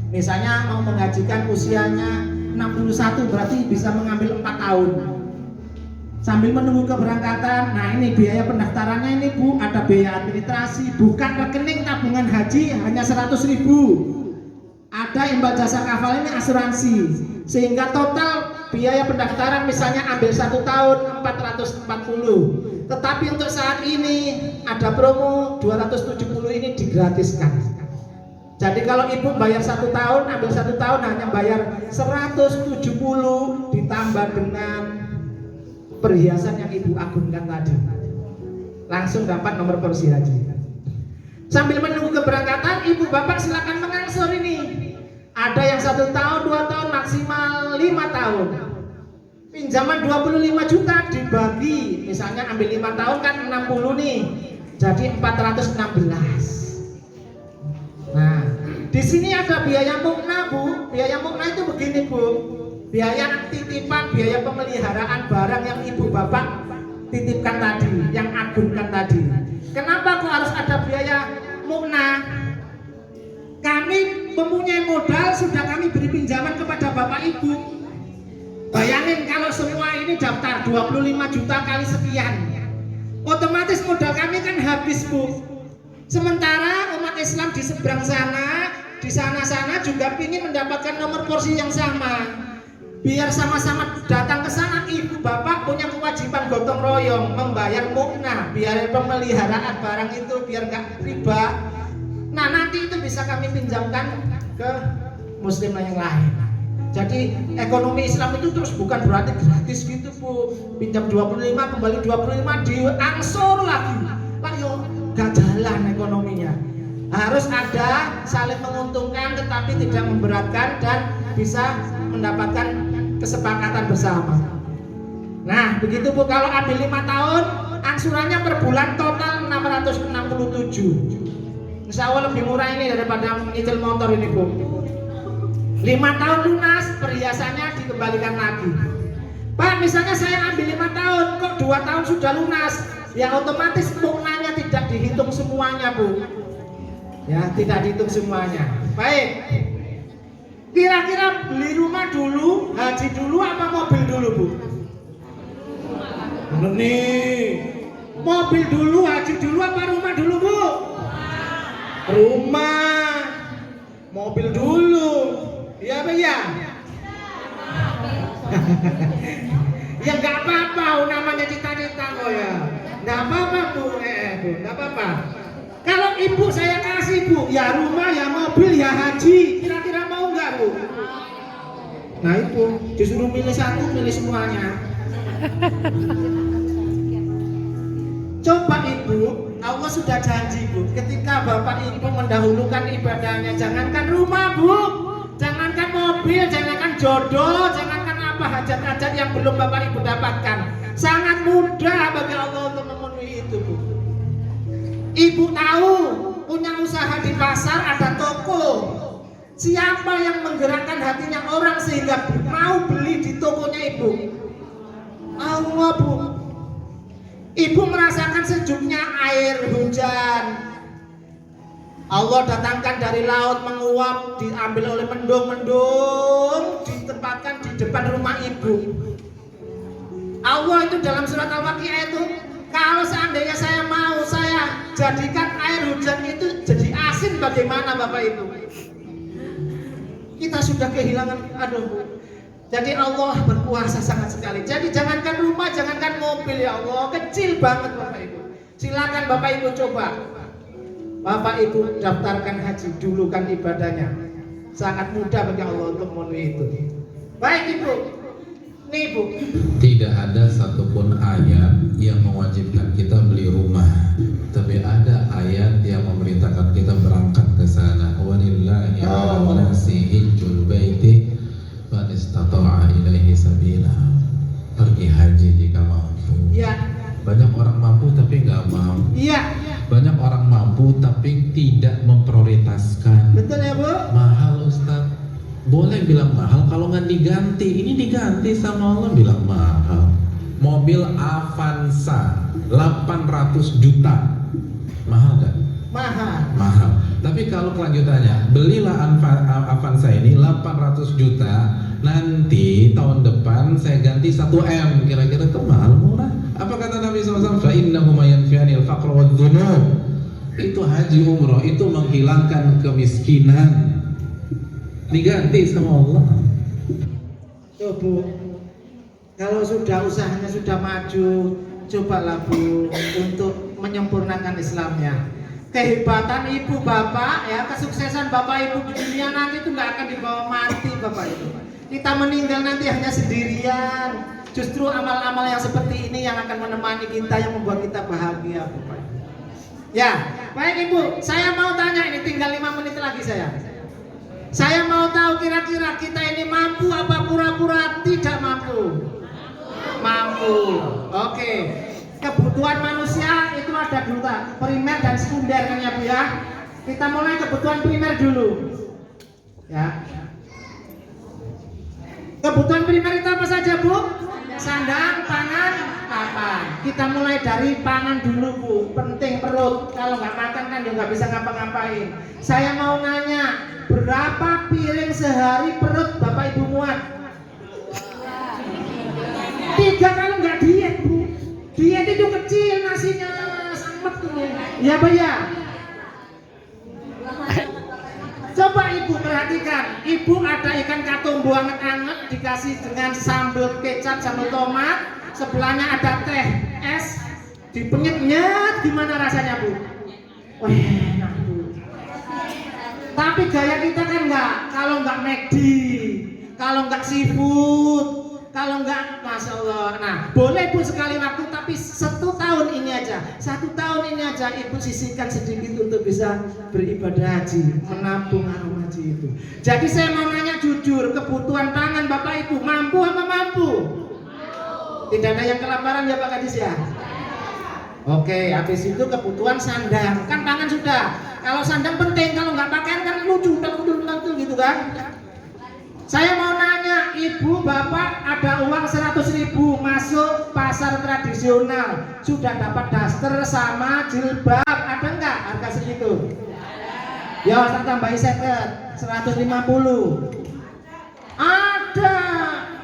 Misalnya mau menghajikan usianya 61 berarti bisa mengambil 4 tahun. Sambil menunggu keberangkatan, nah ini biaya pendaftarannya ini Bu, ada biaya administrasi, bukan rekening tabungan haji hanya 100.000. Ada imbal jasa kafal ini asuransi, sehingga total biaya pendaftaran misalnya ambil 1 tahun 440. Tetapi untuk saat ini ada promo 270 ini digratiskan. Jadi kalau Ibu bayar 1 tahun, ambil 1 tahun hanya bayar 170 ditambah dengan perhiasan yang Ibu agunkan tadi, langsung dapat nomor porsi haji. Sambil menunggu keberangkatan, Ibu Bapak silakan mengangsur ini. Ada yang 1 tahun, 2 tahun, maksimal 5 tahun. Pinjaman 25 juta dibagi, misalnya ambil 5 tahun kan 60 nih, jadi 416. Nah, di sini ada biaya mukna Bu. Biaya mukna itu begini Bu, biaya titipan, biaya pemeliharaan barang yang Ibu Bapak titipkan tadi, yang agunkan tadi. Kenapa kok harus ada biaya mukna? Kami mempunyai modal, sudah kami beri pinjaman kepada Bapak Ibu. Bayangin kalau semua ini daftar 25 juta kali sekian, otomatis modal kami kan habis Bu. Sementara umat Islam di seberang sana di sana-sana juga ingin mendapatkan nomor porsi yang sama. Biar sama-sama datang ke sana, ibu bapak punya kewajiban gotong royong membayar mukna, biar pemeliharaan barang itu biar nggak riba. Nah nanti itu bisa kami pinjamkan ke muslim yang lain. Jadi ekonomi Islam itu terus bukan berarti gratis gitu Bu. Pinjam 25 kembali 25 diangsur lagi. Lah yo gak jalan ekonominya. Harus ada saling menguntungkan tetapi tidak memberatkan dan bisa mendapatkan kesepakatan bersama. Nah begitu Bu, kalau ambil 5 tahun angsurannya per bulan total 667. Insya Allah lebih murah ini daripada nyicil motor ini Bu. 5 tahun lunas, perhiasannya dikembalikan lagi. Pak, misalnya saya ambil 5 tahun, kok 2 tahun sudah lunas, ya otomatis muknanya tidak dihitung semuanya Bu. Ya, tidak dihitung semuanya. Baik. Kira-kira beli rumah dulu, haji dulu apa mobil dulu Bu? Nih, mobil dulu, haji dulu apa rumah dulu Bu? Rumah, mobil dulu. Iya apa ya? Ya nggak apa-apa, namanya cita-cita kok ya. Nggak apa-apa Bu, Bu, nggak apa-apa. Kalau ibu saya kasih Bu, ya rumah, ya mobil, ya haji, kira-kira mau nggak Bu? Nah itu, disuruh milih satu, milih semuanya. Coba Ibu, Allah sudah janji Bu, ketika Bapak Ibu mendahulukan ibadahnya, jangankan rumah Bu, jangankan mobil, jangankan jodoh, jangankan apa hajat-hajat yang belum Bapak Ibu dapatkan. Sangat mudah bagi Allah untuk memenuhi itu Bu. Ibu tahu punya usaha di pasar, ada toko. Siapa yang menggerakkan hatinya orang sehingga mau beli di tokonya Ibu? Allah Bu. Ibu merasakan sejuknya air hujan. Allah datangkan dari laut menguap, diambil oleh mendung-mendung, ditempatkan di depan rumah Ibu. Allah itu dalam surat Al-Waqiah itu, kalau seandainya saya mau, saya jadikan air hujan itu jadi asin, bagaimana Bapak Ibu? Kita sudah kehilangan, aduh. Jadi Allah berkuasa sangat sekali. Jadi jangankan rumah, jangankan mobil ya Allah, kecil banget Bapak Ibu. Silakan Bapak Ibu coba. Bapak Ibu daftarkan haji, dulukan ibadahnya. Sangat mudah bagi Allah untuk memenuhi itu. Baik Ibu. Nih Bu. Tidak ada satupun ayat yang mewajibkan kita beli rumah, tapi ada ayat yang memerintahkan kita berangkat ke sana. Walillahi 'alan nasi hajjul baiti man istata'a ilaihi sabila. Pergi haji jika mampu. Iya. Banyak orang mampu tapi nggak mau. Iya. Banyak orang mampu tapi tidak memprioritaskan. Betul ya Bu? Mahal Ustaz. Boleh bilang mahal kalau nggak diganti. Ini diganti sama Allah bilang mahal. Mobil Avanza 800 juta. Mahal nggak? Mahal. Mahal. Tapi kalau kelanjutannya, belilah Avanza ini 800 juta. Nanti tahun depan saya ganti 1M. Kira-kira itu mahal murah? Apa kata Nabi SAW? Fa innahu mayanfi'anil faqra wadh-dhunub. Itu haji umroh, itu menghilangkan kemiskinan. Diganti sama Allah. Tuh Bu, kalau sudah usahanya sudah maju, cobalah Bu untuk menyempurnakan Islamnya. Kehebatan ibu bapak ya, kesuksesan bapak ibu di dunia nanti itu nggak akan dibawa mati Bapak Ibu. Kita meninggal nanti hanya sendirian. Justru amal-amal yang seperti ini yang akan menemani kita, yang membuat kita bahagia Bapak Ibu. Ya, baik Ibu, saya mau tanya ini, tinggal 5 menit lagi saya mau tahu kira-kira kita ini mampu apa pura-pura tidak mampu? Mampu. Oke. Kebutuhan manusia itu ada 2, primer dan sekunder kan ya Bu ya. Kita mulai kebutuhan primer dulu. Ya. Kebutuhan primer itu apa saja Bu? Sandang, pangan, papan. Kita mulai dari pangan dulu Bu. Penting perut. Kalau nggak makan kan ya nggak bisa ngapa-ngapain. Saya mau nanya, berapa piring sehari perut Bapak Ibu muat? 3 kalau nggak diet Bu. Diet itu kecil, nasinya semet tuh. Ya Pak ya. Coba bu anget-anget dikasih dengan sambal kecap, sambal tomat, sebelahnya ada teh es, dipenyet-nyet, gimana rasanya bu? Wah enak bu. Tapi gaya kita kan enggak, kalau enggak McD, kalau enggak seafood, kalau enggak, Masya Allah. Nah, boleh bu sekali waktu, tapi 1 tahun ini aja, 1 tahun ini aja ibu sisihkan sedikit untuk bisa beribadah haji, menabung harum haji itu. Jadi saya mau nanya jujur, kebutuhan pangan bapak ibu mampu apa mampu? Tidak ada yang kelaparan ya Pak Kadis ya? Oke, habis itu kebutuhan sandang, kan pangan sudah. Kalau sandang penting, kalau nggak pakaian kan lucu, betul gitu kan? Saya mau nanya, ibu bapak ada uang 100.000 masuk pasar tradisional, sudah dapat daster sama jilbab, ada nggak harga segitu? Ya, saya tambahin 150. Ada,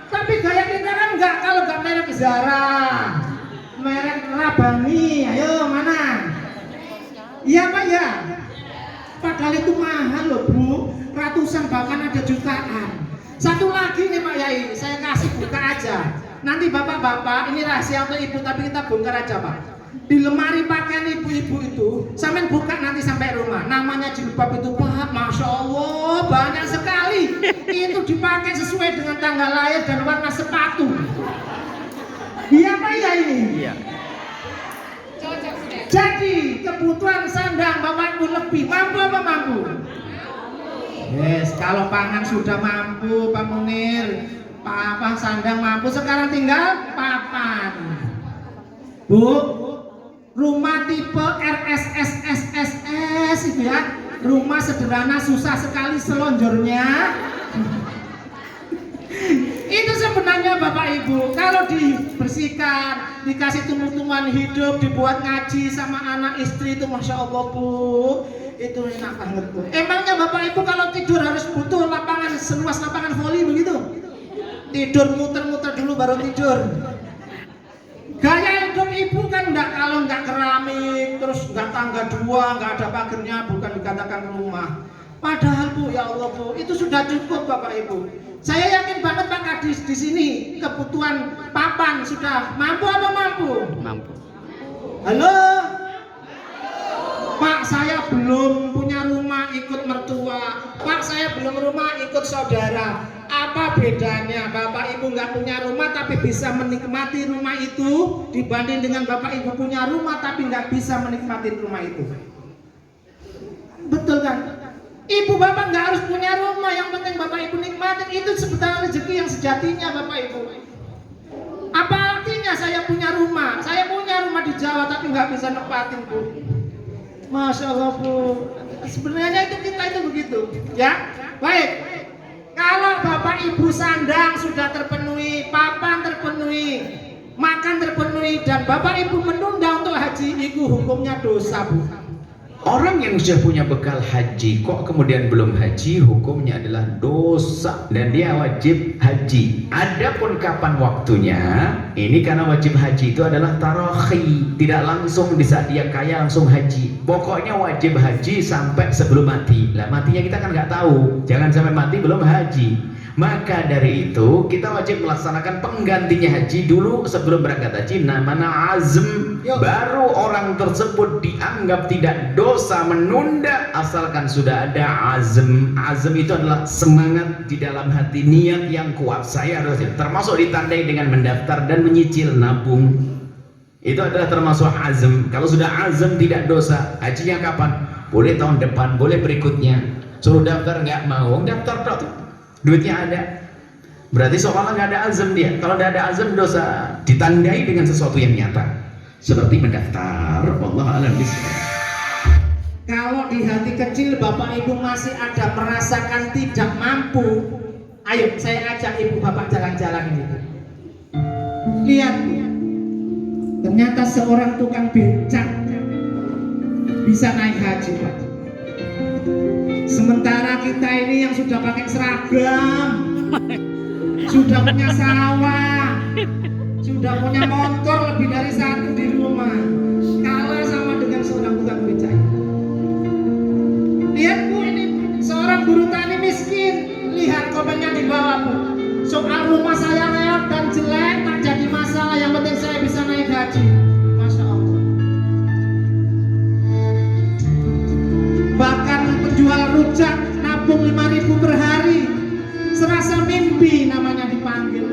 tapi gaya kita kan nggak, kalau nggak merek Zara, merek Rabani, ayo mana? Iya Pak ya? Padahal itu mahal loh bu, ratusan bahkan ada jutaan. Satu lagi nih Pak Yai, saya kasih buka aja. Nanti bapak-bapak, ini rahasia untuk ibu tapi kita bongkar aja Pak. Di lemari pakaian ibu-ibu itu, sampai buka nanti sampai rumah. Namanya jilbab itu Pak, Masya Allah banyak sekali. Itu dipakai sesuai dengan tanggal lahir dan warna sepatu. Iya Pak Yai ini? Iya. Jadi kebutuhan sandang bapak ibu lebih mampu apa mampu? Yes, kalau pangan sudah mampu Pak Munir, Pak sandang mampu, sekarang tinggal papan. Bu, rumah tipe RSSSSS itu ya, rumah sederhana susah sekali selonjornya. Itu sebenarnya Bapak Ibu, kalau dibersihkan, dikasih tumbuh-tumbuhan hidup, dibuat ngaji sama anak istri itu Masya Allah Bu, itu enak banget Bu. Emangnya Bapak Ibu kalau tidur harus butuh lapangan, seluas lapangan voli begitu? Tidur muter-muter dulu baru tidur. Gaya hidup ibu kan enggak, kalau enggak keramik, terus enggak tangga 2, enggak ada pagernya, bukan dikatakan rumah. Padahal Bu, ya Allah Bu, itu sudah cukup Bapak Ibu. Saya yakin banget Pak Kadis di sini kebutuhan papan sudah mampu apa mampu? Mampu. Halo? Pak, saya belum punya rumah ikut mertua. Pak, saya belum rumah ikut saudara. Apa bedanya Bapak Ibu nggak punya rumah tapi bisa menikmati rumah itu dibanding dengan Bapak Ibu punya rumah tapi nggak bisa menikmati rumah itu? Betul kan? Ibu bapak nggak harus punya rumah, yang penting bapak ibu nikmatin, itu sebetulnya rezeki yang sejatinya bapak ibu. Apa artinya saya punya rumah? Saya punya rumah di Jawa tapi nggak bisa nempatin Bu. Masya Allah Bu. Sebenarnya itu kita itu begitu, ya. Baik. Kalau bapak ibu sandang sudah terpenuhi, papan terpenuhi, makan terpenuhi, dan bapak ibu menunda untuk haji, itu hukumnya dosa Bu. Orang yang sudah punya bekal haji kok kemudian belum haji, hukumnya adalah dosa dan dia wajib haji. Adapun kapan waktunya, ini karena wajib haji itu adalah tarohi, tidak langsung di saat dia kaya langsung haji. Pokoknya wajib haji sampai sebelum mati. Lah matinya kita kan nggak tahu, jangan sampai mati belum haji. Maka dari itu kita wajib melaksanakan penggantinya haji dulu sebelum berangkat haji, namanya azm. Baru orang tersebut dianggap tidak dosa menunda asalkan sudah ada azm. Azm itu adalah semangat di dalam hati, niat yang kuat. Saya harus, termasuk ditandai dengan mendaftar dan menyicil nabung. Itu adalah termasuk azm. Kalau sudah azm tidak dosa. Hajinya kapan? Boleh tahun depan, boleh berikutnya. Suruh daftar nggak mau, daftar tuh. Duitnya ada, berarti seolah nggak ada azam dia. Kalau tidak ada azam dosa, ditandai dengan sesuatu yang nyata seperti mendaftar. Wallahu a'lam bishawab. Kalau di hati kecil bapak ibu masih ada merasakan tidak mampu, ayo saya ajak ibu bapak jalan-jalan ini. Lihat, ternyata seorang tukang becak bisa naik haji Pak. Sementara kita ini yang sudah pakai seragam, sudah punya sawah, sudah punya motor lebih dari 1 di rumah, kalah sama dengan seorang tukang becak. Lihat Bu, ini seorang buruh tani miskin. Lihat komennya di bawah Bu. memanggil.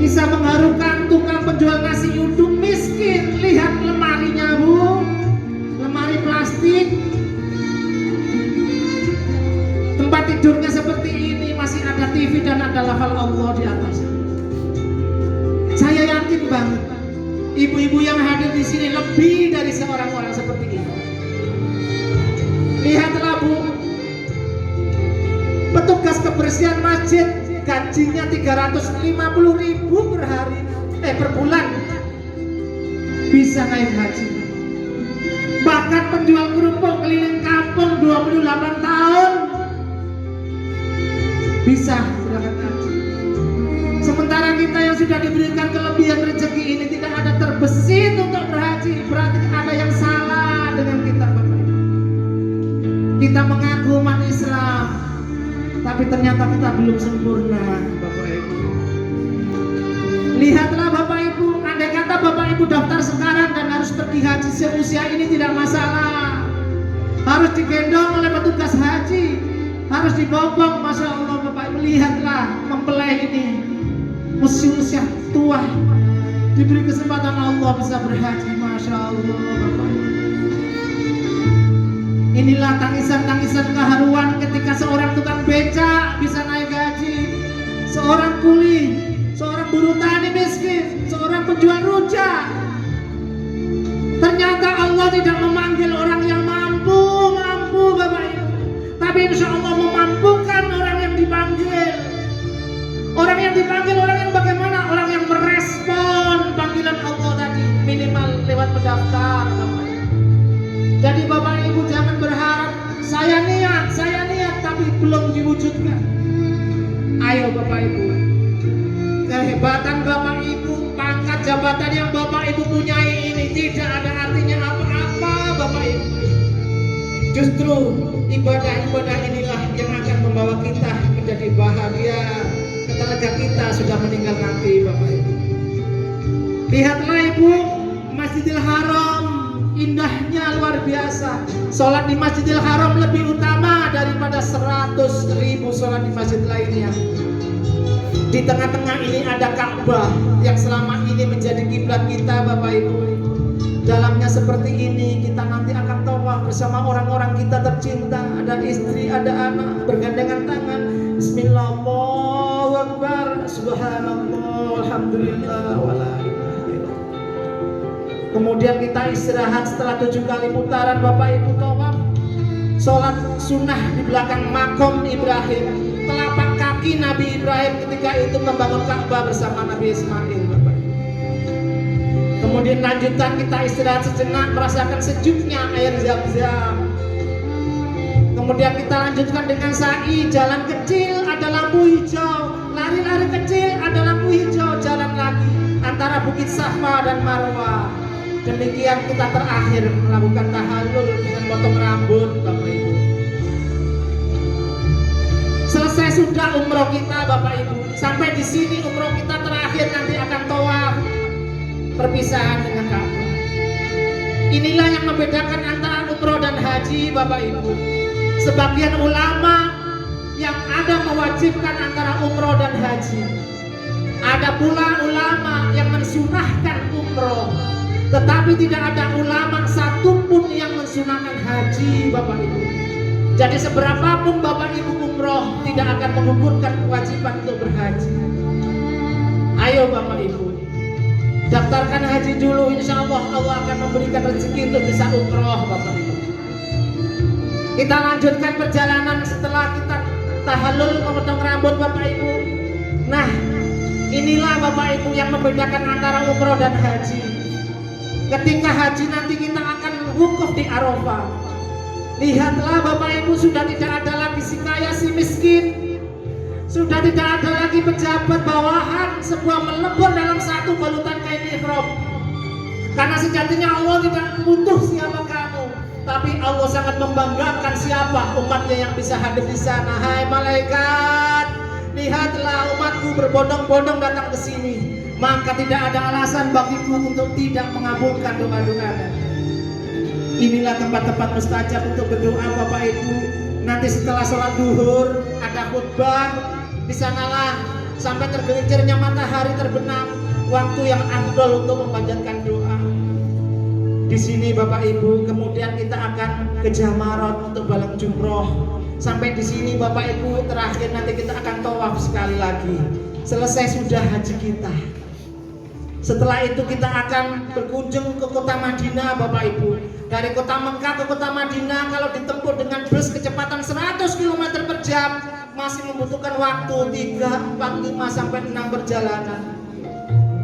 Kisah mengharukan tukang penjual nasi uduk miskin. Lihat lemarinya Bu, lemari plastik. Tempat tidurnya seperti ini, masih ada TV dan ada lafal Allah di atas. Saya yakin banget, ibu-ibu yang hadir di sini lebih dari seorang orang seperti ini. Lihatlah Bu, petugas kebersihan masjid gajinya 350.000 per hari, per bulan, bisa naik haji. Bahkan penjual kerupuk keliling kampung 28 tahun bisa berangkat haji. Sementara kita yang sudah diberikan kelebihan rezeki ini tidak ada terbesit untuk berhaji, berarti ada yang salah dengan kita Bapak Ibu. Kita mengaku umat Islam, tapi ternyata kita belum sempurna Bapak Ibu. Lihatlah Bapak Ibu, andai kata Bapak Ibu daftar sekarang dan harus pergi haji seusia ini tidak masalah. Harus digendong oleh petugas haji, harus dibopong, Masya Allah Bapak Ibu. Lihatlah mempelai ini usia tua diberi kesempatan Allah bisa berhaji, Masya Allah Bapak Ibu. Inilah tangisan-tangisan keharuan ketika seorang tukang becak bisa naik haji, seorang kuli, seorang buruh tani miskin, seorang penjual rujak. Ternyata Allah tidak memanggil orang yang mampu Bapak Ibu, tapi insya Allah memampukan orang yang dipanggil. Orang yang dipanggil orang yang bagaimana? Orang yang merespon panggilan Allah tadi, minimal lewat pendaftar Bapak Ibu. Jadi Bapak Ibu jangan berharap saya niat tapi belum diwujudkan. Ayo Bapak Ibu, kehebatan Bapak Ibu, pangkat jabatan yang Bapak Ibu punyai ini tidak ada artinya apa-apa Bapak Ibu. Justru ibadah-ibadah inilah yang akan membawa kita menjadi bahagia ketika kita sudah meninggal nanti Bapak Ibu. Lihatlah Ibu, Masjidil Haram indahnya luar biasa. Sholat di Masjidil Haram lebih utama daripada 100.000 sholat di masjid lainnya. Di tengah-tengah ini ada Ka'bah yang selama ini menjadi kiblat kita Bapak Ibu. Dalamnya seperti ini, kita nanti akan tawaf bersama orang-orang kita tercinta. Ada istri, ada anak, bergandengan tangan. Bismillah, Allahu Akbar, Subhanallah, Alhamdulillah, wala ilaha illallah. Kemudian kita istirahat setelah 7 kali putaran Bapak Ibu tawaf. Sholat sunnah di belakang makom Ibrahim, telapak kaki Nabi Ibrahim ketika itu membangun Ka'bah bersama Nabi Ismail Bapak Ibu. Kemudian lanjutan kita istirahat sejenak, merasakan sejuknya air Zam-Zam. Kemudian kita lanjutkan dengan sa'i, jalan kecil ada lampu hijau, lari-lari kecil ada lampu hijau, jalan lagi antara Bukit Safa dan Marwah. Demikian kita terakhir melakukan tahallul dengan potong rambut Bapak Ibu. Selesai sudah umroh kita Bapak Ibu. Sampai di sini umroh kita terakhir, nanti akan tawaf perpisahan dengan Ka'bah. Inilah yang membedakan antara umroh dan haji Bapak Ibu. Sebagian ulama yang ada mewajibkan antara umroh dan haji. Ada pula ulama yang mensunahkan umroh, tetapi tidak ada ulama satupun yang mensunahkan haji Bapak Ibu. Jadi seberapapun Bapak Ibu umroh tidak akan menggugurkan kewajiban untuk berhaji. Ayo Bapak Ibu, daftarkan haji dulu, insya Allah Allah akan memberikan rezeki untuk bisa umroh Bapak Ibu. Kita lanjutkan perjalanan setelah kita tahallul memotong rambut Bapak Ibu. Nah, inilah Bapak Ibu yang membedakan antara umroh dan haji. Ketika haji nanti kita akan wukuf di Arafah. Lihatlah Bapak Ibu, sudah tidak ada lagi si kaya si miskin, sudah tidak ada lagi pejabat bawahan, sebuah melebur dalam satu balutan kain ihram. Karena sejatinya Allah tidak butuh siapa kamu, tapi Allah sangat membanggakan siapa umatnya yang bisa hadir di sana. Hai malaikat, lihatlah umatku berbondong-bondong datang ke sini, maka tidak ada alasan bagiku untuk tidak mengabulkan doa-doa. Inilah tempat-tempat mustajab untuk berdoa Bapak Ibu. Nanti setelah sholat duhur ada khutbah, Di sanalah sampai tergelincirnya matahari terbenam, waktu yang afdol untuk memanjatkan doa. Di sini Bapak Ibu, kemudian kita akan ke Jamarat untuk balang jumroh. Sampai di sini Bapak Ibu, terakhir nanti kita akan tawaf sekali lagi. Selesai sudah haji kita. Setelah itu kita akan berkunjung ke kota Madinah Bapak Ibu. Dari kota Mekah ke kota Madinah kalau ditempuh dengan bus kecepatan 100 km per jam masih membutuhkan waktu 3, 4, 5 sampai 6 perjalanan.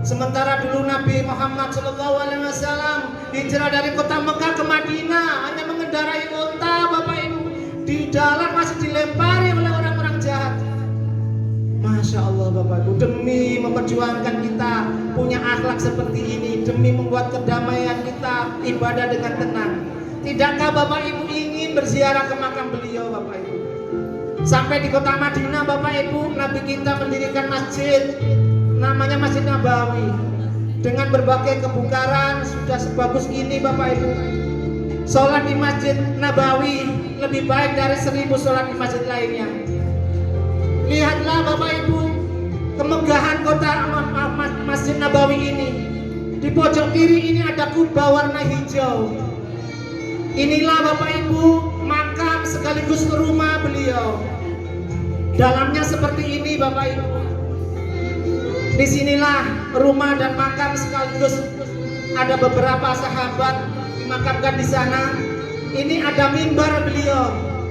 Sementara dulu Nabi Muhammad SAW hijrah dari kota Mekah ke Madinah hanya mengendarai unta Bapak Ibu. Di jalan masih dilempari oleh orang-orang jahat. Masya Allah Bapak Ibu, demi memperjuangkan kita punya akhlak seperti ini, demi membuat kedamaian kita ibadah dengan tenang. Tidakkah Bapak Ibu ingin berziarah ke makam beliau Bapak Ibu? Sampai di kota Madinah Bapak Ibu, Nabi kita mendirikan masjid, namanya Masjid Nabawi. Dengan berbagai kebukaran, sudah sebagus ini Bapak Ibu. Sholat di Masjid Nabawi lebih baik dari 1000 sholat di masjid lainnya. Lihatlah Bapak Ibu kemegahan kota Masjid Nabawi ini. Di pojok kiri ini ada kubah warna hijau. Inilah Bapak Ibu makam sekaligus rumah beliau. Dalamnya seperti ini Bapak Ibu. Disinilah rumah dan makam sekaligus ada beberapa sahabat dimakamkan di sana. Ini ada mimbar beliau.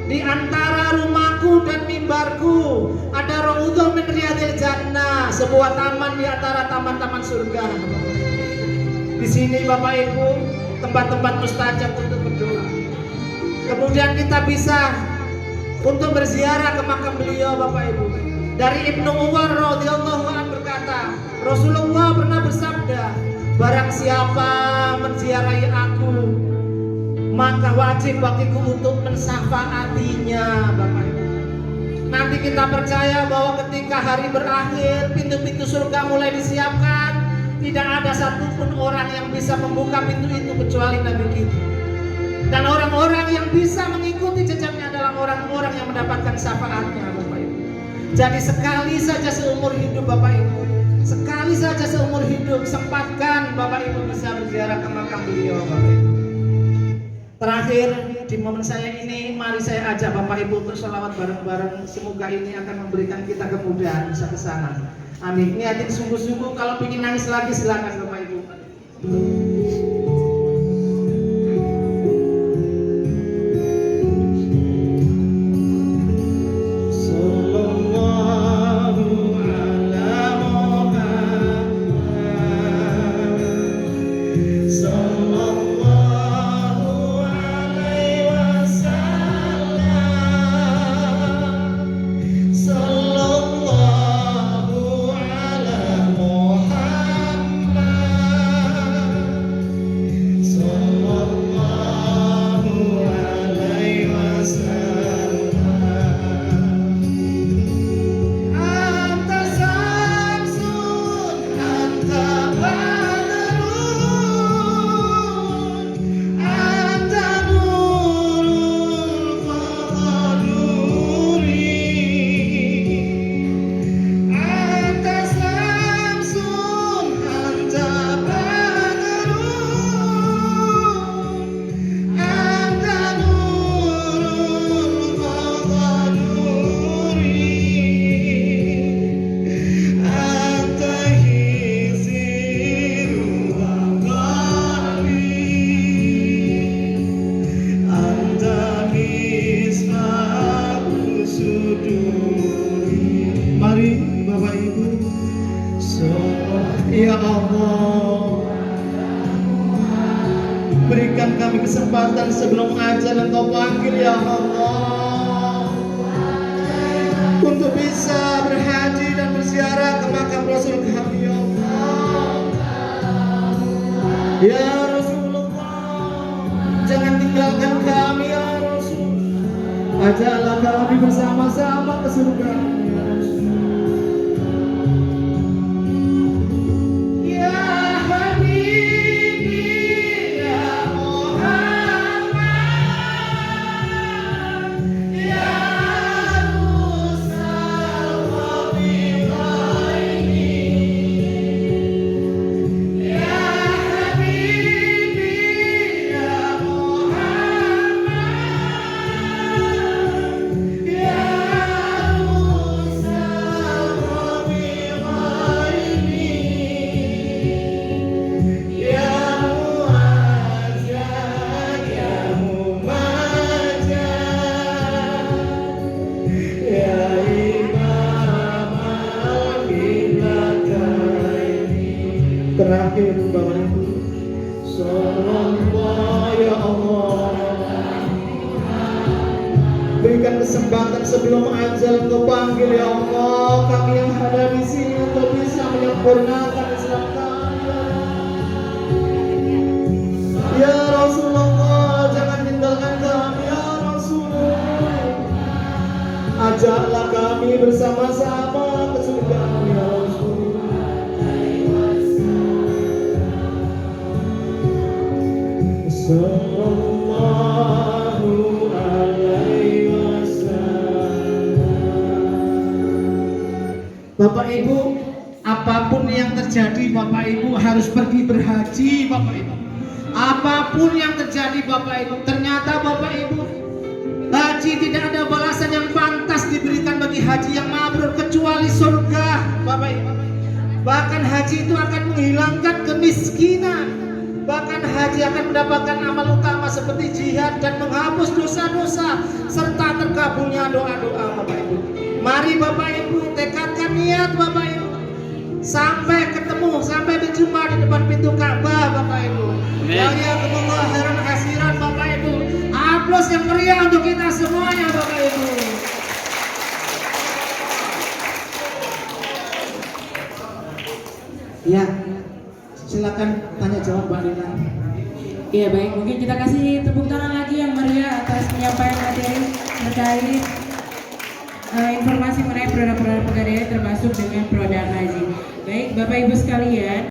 Di antara rumahku dan mimbarku ada raudhah min riyadil jannah, sebuah taman di antara taman-taman surga. Di sini Bapak Ibu tempat-tempat mustajab untuk berdoa. Kemudian kita bisa untuk berziarah ke makam beliau Bapak Ibu. Dari Ibnu Umar radhiyallahu anhu berkata, Rasulullah pernah bersabda, barang siapa menziarahi aku, maka wajib bagiku untuk mensafaatinya Bapak Ibu. Nanti kita percaya bahwa ketika hari berakhir, pintu-pintu surga mulai disiapkan, tidak ada satupun orang yang bisa membuka pintu itu kecuali Nabi kita. Dan orang-orang yang bisa mengikuti jejaknya adalah orang-orang yang mendapatkan syafaatnya Bapak Ibu. Jadi sekali saja seumur hidup Bapak Ibu, sekali saja seumur hidup sempatkan Bapak Ibu bisa berziarah ke makam beliau Bapak Ibu. Terakhir di momen saya ini, mari saya ajak Bapak Ibu untuk sholawat bareng-bareng. Semoga ini akan memberikan kita kemudahan bisa ke sana. Amin. Niatin sungguh-sungguh. Kalau ingin nangis lagi silakan Bapak Ibu. Ya Allah, berikan kami kesempatan sebelum ajal Engkau panggil ya Allah, untuk bisa berhaji dan berziarah ke makam Rasul kami ya Allah. Ya Rasulullah, jangan tinggalkan kami ya Rasul, ajaklah kami bersama-sama ke surga. Bapak Ibu. Sallallahu ya Allah. Berikan kesempatan sebelum ajal Engkau panggil ya Allah. Kami yang ada di sini untuk bisa menyempurnakan Islam kami. Ya Rasulullah, jangan tinggalkan kami ya Rasulullah. Ajaklah kami bersama-sama ke surga ya Rasulullah. Sallallahu alaihi wasallam. Bapak Ibu, apapun yang terjadi Bapak Ibu harus pergi berhaji Bapak Ibu. Apapun yang terjadi Bapak Ibu, ternyata Bapak Ibu, haji tidak ada balasan yang pantas diberikan bagi haji yang mabrur kecuali surga Bapak Ibu. Bahkan haji itu akan menghilangkan kemiskinan. Bahkan haji akan mendapatkan amal utama seperti jihad dan menghapus dosa-dosa serta terkabulnya doa-doa Bapak Ibu. Mari Bapak Ibu tekadkan niat Bapak Ibu. Sampai ketemu, sampai berjumpa di depan pintu Ka'bah Bapak Ibu. Jazakumullah khairan katsiran Bapak Ibu. Aplaus yang meriah untuk kita semuanya Bapak Ibu. Ya, silakan tanya jawab Mbak Lina. Iya baik, mungkin kita kasih tepuk tangan lagi yang meriah atas penyampaian materi terkait informasi mengenai produk-produk pegadaian termasuk dengan produk haji. Baik Bapak Ibu sekalian.